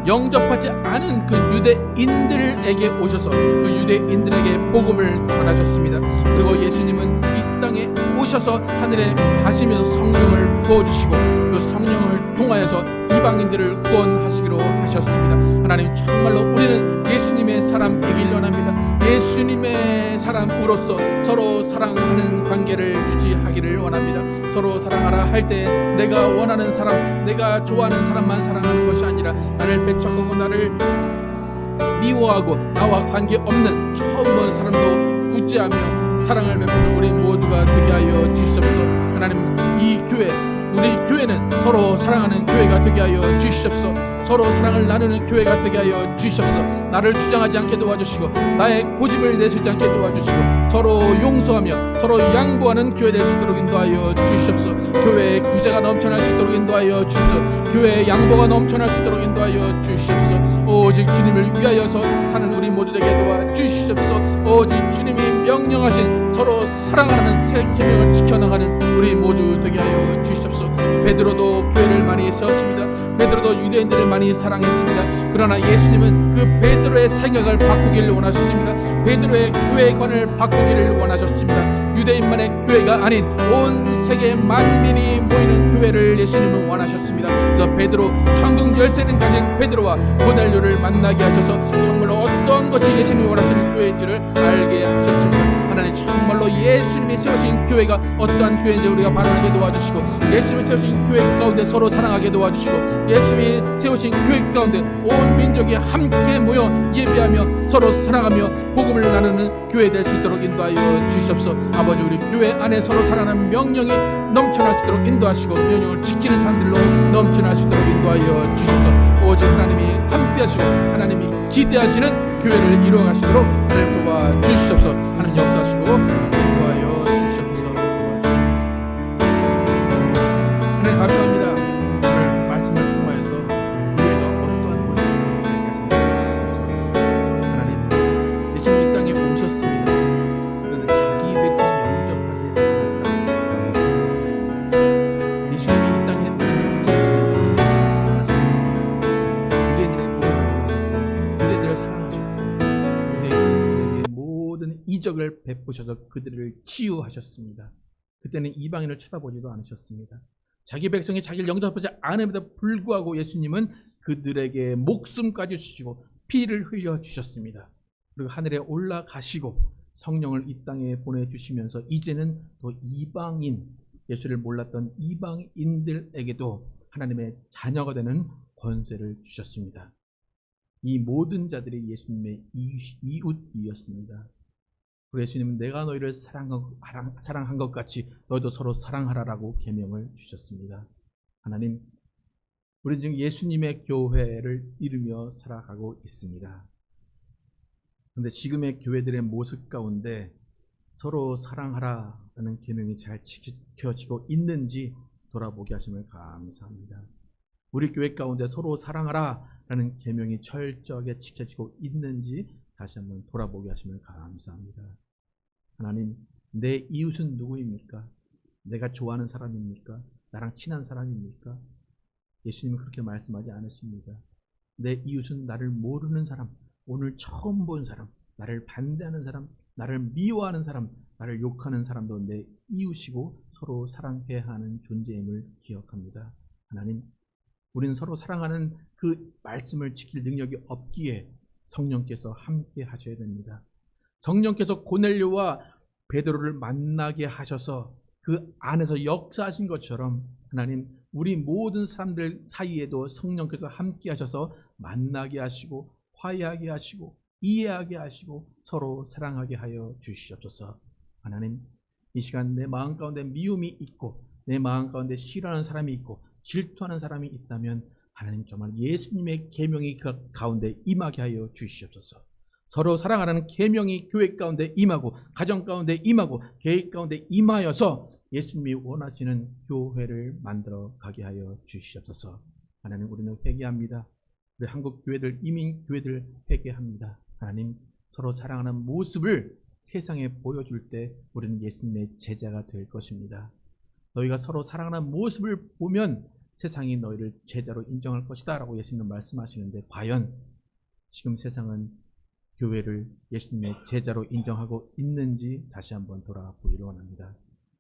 영접하지 않은 그 유대인들에게 오셔서 그 유대인들에게 복음을 전하셨습니다. 그리고 예수님은 이 땅에 오셔서 하늘에 가시면서 성령을 부어주시고 그 성령을 통하여서 이방인들을 구원하시기로 하셨습니다. 하나님, 정말로 우리는 예수님의 사람이길 원합니다. 예수님의 사람으로서 서로 사랑하는 관계를 유지하기를 원합니다. 서로 사랑하라 할 때 내가 원하는 사람, 내가 좋아하는 사람만 사랑하는 것이 아니라 나를 배척하고 나를 미워하고 나와 관계없는 처음 본 사람도 구제하며 사랑을 베푸는 우리 모두가 되게 하여 주시옵소서. 하나님, 이 교회, 우리 교회는 서로 서로 사랑하는 교회가 되게 하여 주시옵소서. 서로 사랑을 나누는 교회가 되게 하여 주시옵소서. 나를 주장하지 않게 도와주시고 나의 고집을 내세우지 않게 도와주시고 서로 용서하며 서로 양보하는 교회 될 수 있도록 인도하여 주시옵소서. 교회에 구제가 넘쳐날 수 있도록 인도하여 주시옵소서. 교회에 양보가 넘쳐날 수 있도록 인도하여 주시옵소서. 오직 주님을 위하여서 사는 우리 모두 되게 도와주시옵소서. 오직 주님이 명령하신 서로 사랑하는 새 계명을 지켜나가는 우리 모두 되게 하여 주시옵소서. 베드로도 교회를 많이 세웠습니다. 베드로도 유대인들을 많이 사랑했습니다. 그러나 예수님은 그 베드로의 생각을 바꾸기를 원하셨습니다. 베드로의 교회관을 바꾸기를 원하셨습니다. 유대인만의 교회가 아닌 온 세계 만민이 모이는 교회를 예수님은 원하셨습니다. 그래서 베드로 천국 열쇠를 가진 베드로와 고넬료를 만나게 하셔서 정말로 어떤 것이 예수님이 원하시는 교회인지를 알게 하셨습니다. 하나님 정말로 예수님이 세우신 교회가 어떠한 교회인지 우리가 바로 알게 도와주시고 예수님이 세우신 교회 가운데 서로 사랑하게 도와주시고 예수님이 세우신 교회 가운데 온 민족이 함께 모여 예배하며 서로 사랑하며 복음을 나누는 교회 될 수 있도록 인도하여 주시옵소서. 아버지 우리 교회 안에 서로 사랑하는 명령이 넘쳐날 수 있도록 인도하시고 명령을 지키는 사람들로 넘쳐날 수 있도록 인도하여 주시옵소서. 오직 하나님이 함께 하시고 하나님이 기대하시는 교회를 이루어가시도록 하나님 도와주시옵소서. 하나님 역사하시고 인도하여 주시옵소서. 하나님 감사합니다. 오늘 말씀을 통하여서 교회가 어떠한 모습을 감사합니다. 하나님 예수님 이 땅에 오셨습니다. 그런데 자기 백성을 영접하지 않았다. 예수님이 이 땅에 오셔서 유대인들을 사랑하셨고 유대인들에게 모든 이적을 베푸셔서 그들을 치유하셨습니다. 그때는 이방인을 쳐다보지도 않으셨습니다. 자기 백성이 자기를 영접하지 않음에도 불구하고 예수님은 그들에게 목숨까지 주시고 피를 흘려 주셨습니다. 그리고 하늘에 올라가시고 성령을 이 땅에 보내주시면서 이제는 또 이방인, 예수를 몰랐던 이방인들에게도 하나님의 자녀가 되는 권세를 주셨습니다. 이 모든 자들이 예수님의 이웃이었습니다. 그리고 예수님은 내가 너희를 사랑한 것 같이 너희도 서로 사랑하라라고 계명을 주셨습니다. 하나님, 우리는 지금 예수님의 교회를 이루며 살아가고 있습니다. 그런데 지금의 교회들의 모습 가운데 서로 사랑하라는 계명이 잘 지켜지고 있는지 돌아보게 하심을 감사합니다. 우리 교회 가운데 서로 사랑하라는 계명이 철저하게 지켜지고 있는지 다시 한번 돌아보게 하시면 감사합니다. 하나님, 내 이웃은 누구입니까? 내가 좋아하는 사람입니까? 나랑 친한 사람입니까? 예수님은 그렇게 말씀하지 않으십니다. 내 이웃은 나를 모르는 사람, 오늘 처음 본 사람, 나를 반대하는 사람, 나를 미워하는 사람, 나를 욕하는 사람도 내 이웃이고 서로 사랑해야 하는 존재임을 기억합니다. 하나님, 우리는 서로 사랑하는 그 말씀을 지킬 능력이 없기에 성령께서 함께 하셔야 됩니다. 성령께서 고넬료와 베드로를 만나게 하셔서 그 안에서 역사하신 것처럼 하나님, 우리 모든 사람들 사이에도 성령께서 함께 하셔서 만나게 하시고 화해하게 하시고 이해하게 하시고 서로 사랑하게 하여 주시옵소서. 하나님, 이 시간 내 마음 가운데 미움이 있고 내 마음 가운데 싫어하는 사람이 있고 질투하는 사람이 있다면 하나님 정말 예수님의 계명이 그 가운데 임하게 하여 주시옵소서. 서로 사랑하라는 계명이 교회 가운데 임하고 가정 가운데 임하고 계획 가운데 임하여서 예수님이 원하시는 교회를 만들어 가게 하여 주시옵소서. 하나님, 우리는 회개합니다. 우리 한국 교회들, 이민 교회들 회개합니다. 하나님, 서로 사랑하는 모습을 세상에 보여줄 때 우리는 예수님의 제자가 될 것입니다. 너희가 서로 사랑하는 모습을 보면 세상이 너희를 제자로 인정할 것이다 라고 예수님은 말씀하시는데 과연 지금 세상은 교회를 예수님의 제자로 인정하고 있는지 다시 한번 돌아보기를 원합니다.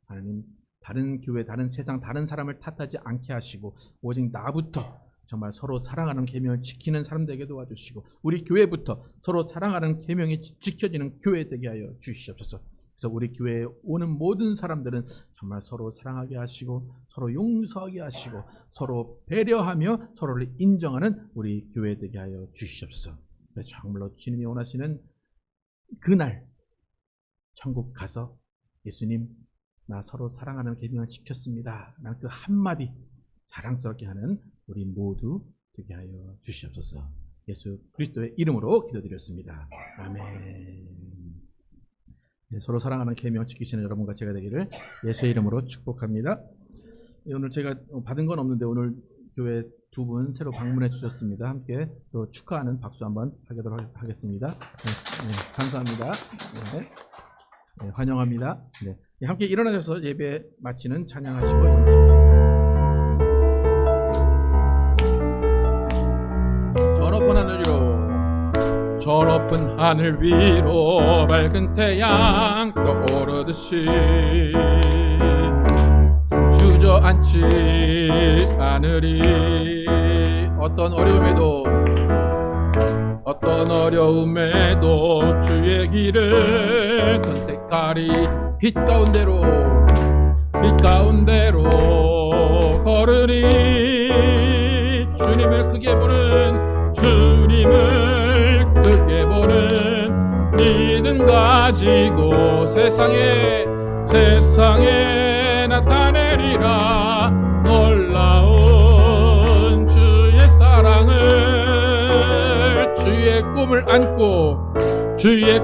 하나님, 다른 교회, 다른 세상, 다른 사람을 탓하지 않게 하시고 오직 나부터 정말 서로 사랑하는 계명을 지키는 사람들에게 도와주시고 우리 교회부터 서로 사랑하는 계명이 지켜지는 교회 되게 하여 주시옵소서. 그래서 우리 교회에 오는 모든 사람들은 정말 서로 사랑하게 하시고 서로 용서하게 하시고 서로 배려하며 서로를 인정하는 우리 교회 되게 하여 주시옵소서. 정말로 주님이 원하시는 그날 천국 가서 예수님, 나 서로 사랑하는 계명을 지켰습니다. 난 그 한마디 자랑스럽게 하는 우리 모두 되게 하여 주시옵소서. 예수 그리스도의 이름으로 기도드렸습니다. 아멘. 네, 서로 사랑하는 계명 지키시는 여러분과 제가 되기를 예수의 이름으로 축복합니다. 오늘 제가 받은 건 없는데 오늘 교회 두 분 새로 방문해 주셨습니다. 함께 또 축하하는 박수 한번 하도록 하겠습니다. 네, 감사합니다. 네, 환영합니다. 네, 함께 일어나셔서 예배 마치는 찬양하시고 인사드리겠습니다. 저 높은 하늘 위로, 저 높은 하늘 위로 밝은 태양 떠오르듯이 주저앉지 않으리. 어떤 어려움에도 주의 길을 선택하리. 빛 가운데로 걸으리. 주님을 크게 보는 믿음 가지고 세상에 나타내리라. 놀라운 주의 사랑을, 주의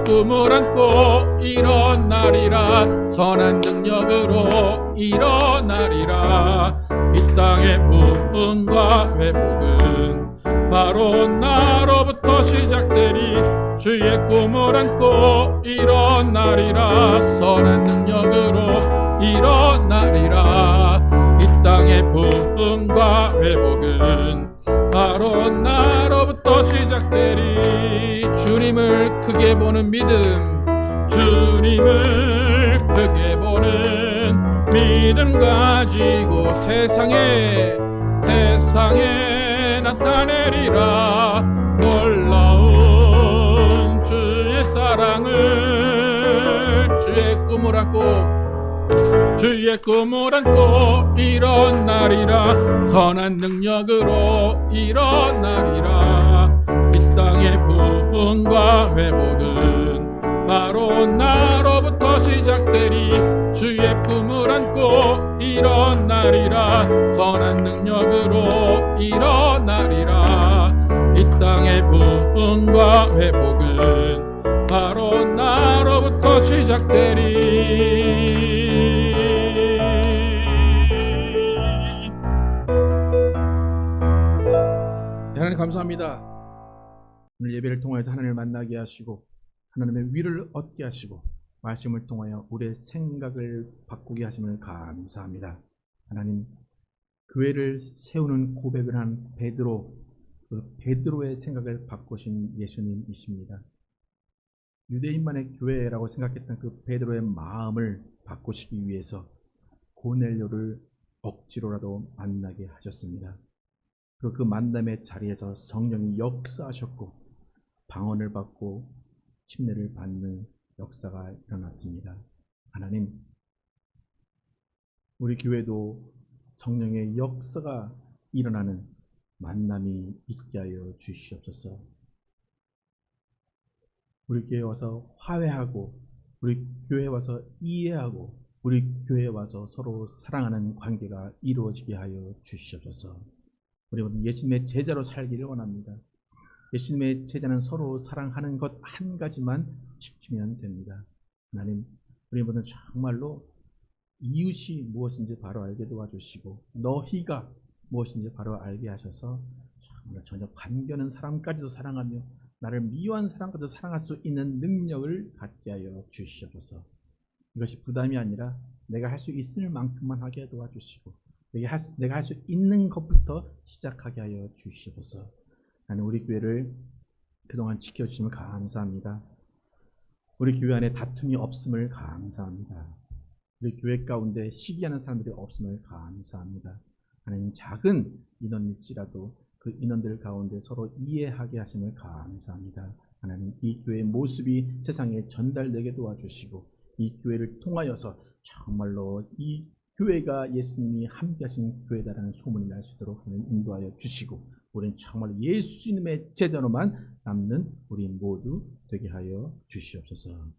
꿈을 안고 일어나리라. 선한 능력으로 일어나리라. 이 땅의 부흥과 회복은 바로 나로부터 시작되리. 주의 꿈을 안고 일어나리라. 선한 능력으로 일어나리라. 이 땅의 부흥과 회복은 바로 나로부터 시작되리. 주님을 크게 보는 믿음, 주님을 크게 보는 믿음 가지고 세상에 나타내리라. 놀라운 주의 사랑을, 주의 꿈을 안고 일어나리라. 선한 능력으로 일어나리라. 이 땅의 부흥과 회복은 바로 나로부터 시작되리. 주의 품을 안고 일어나리라. 선한 능력으로 일어나리라. 이 땅의 부흥과 회복은 바로 나로부터 시작되리. 하나님 감사합니다. 오늘 예배를 통하여서 하나님을 만나게 하시고 하나님의 위를 얻게 하시고 말씀을 통하여 우리의 생각을 바꾸게 하심을 감사합니다. 하나님, 교회를 세우는 고백을 한 베드로, 그 베드로의 생각을 바꾸신 예수님이십니다. 유대인만의 교회라고 생각했던 그 베드로의 마음을 바꾸시기 위해서 고넬료를 억지로라도 만나게 하셨습니다. 그리고 그 만남의 자리에서 성령이 역사하셨고 방언을 받고 침례를 받는 역사가 일어났습니다. 하나님, 우리 교회도 성령의 역사가 일어나는 만남이 있게 하여 주시옵소서. 우리 교회에 와서 화해하고, 우리 교회에 와서 이해하고, 우리 교회에 와서 서로 사랑하는 관계가 이루어지게 하여 주시옵소서. 우리 모두 예수님의 제자로 살기를 원합니다. 예수님의 제자는 서로 사랑하는 것 한 가지만 지키면 됩니다. 하나님, 우리 모두 정말로 이웃이 무엇인지 바로 알게 도와주시고 너희가 무엇인지 바로 알게 하셔서 정말 전혀 관계없는 사람까지도 사랑하며 나를 미워한 사람까지도 사랑할 수 있는 능력을 갖게 하여 주시옵소서. 이것이 부담이 아니라 내가 할 수 있을 만큼만 하게 도와주시고 내가 할 수 있는 것부터 시작하게 하여 주시옵소서. 나는 우리 교회를 그동안 지켜주시면 감사합니다. 우리 교회 안에 다툼이 없음을 감사합니다. 우리 교회 가운데 시기하는 사람들이 없음을 감사합니다. 하나님, 작은 인원일지라도 그 인원들 가운데 서로 이해하게 하심을 감사합니다. 하나님, 이 교회의 모습이 세상에 전달되게 도와주시고 이 교회를 통하여서 정말로 이 교회가 예수님이 함께 하신 교회다라는 소문이 날 수 있도록 하나님 인도하여 주시고 우리는 정말 예수님의 제자로만 남는 우리 모두 되게 하여 주시옵소서.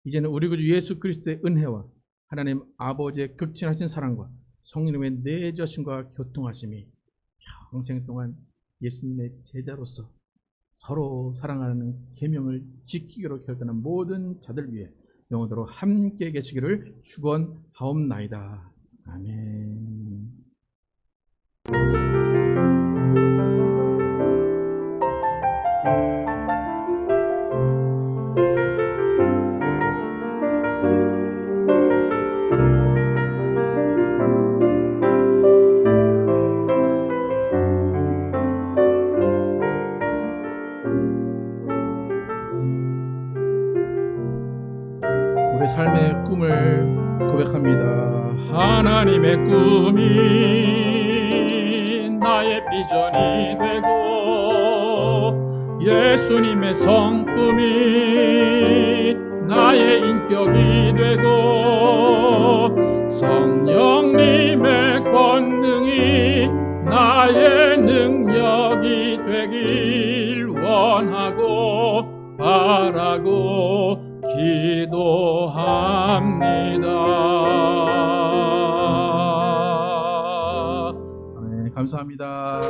이제는 우리 구주 예수 그리스도의 은혜와 하나님 아버지의 극진하신 사랑과 성령의 내주하심과 교통하심이 평생 동안 예수님의 제자로서 서로 사랑하는 계명을 지키기로 결단한 모든 자들 위해 영원토록 함께 계시기를 축원하옵나이다. 아멘. 우리 삶의 꿈을 고백합니다. 하나님의 꿈이 나의 비전이 되고 예수님의 성품이 나의 인격이 되고 성령님의 권능이 나의 능력이 되길 원하고 바라고 기도합니다. 아멘. 감사합니다.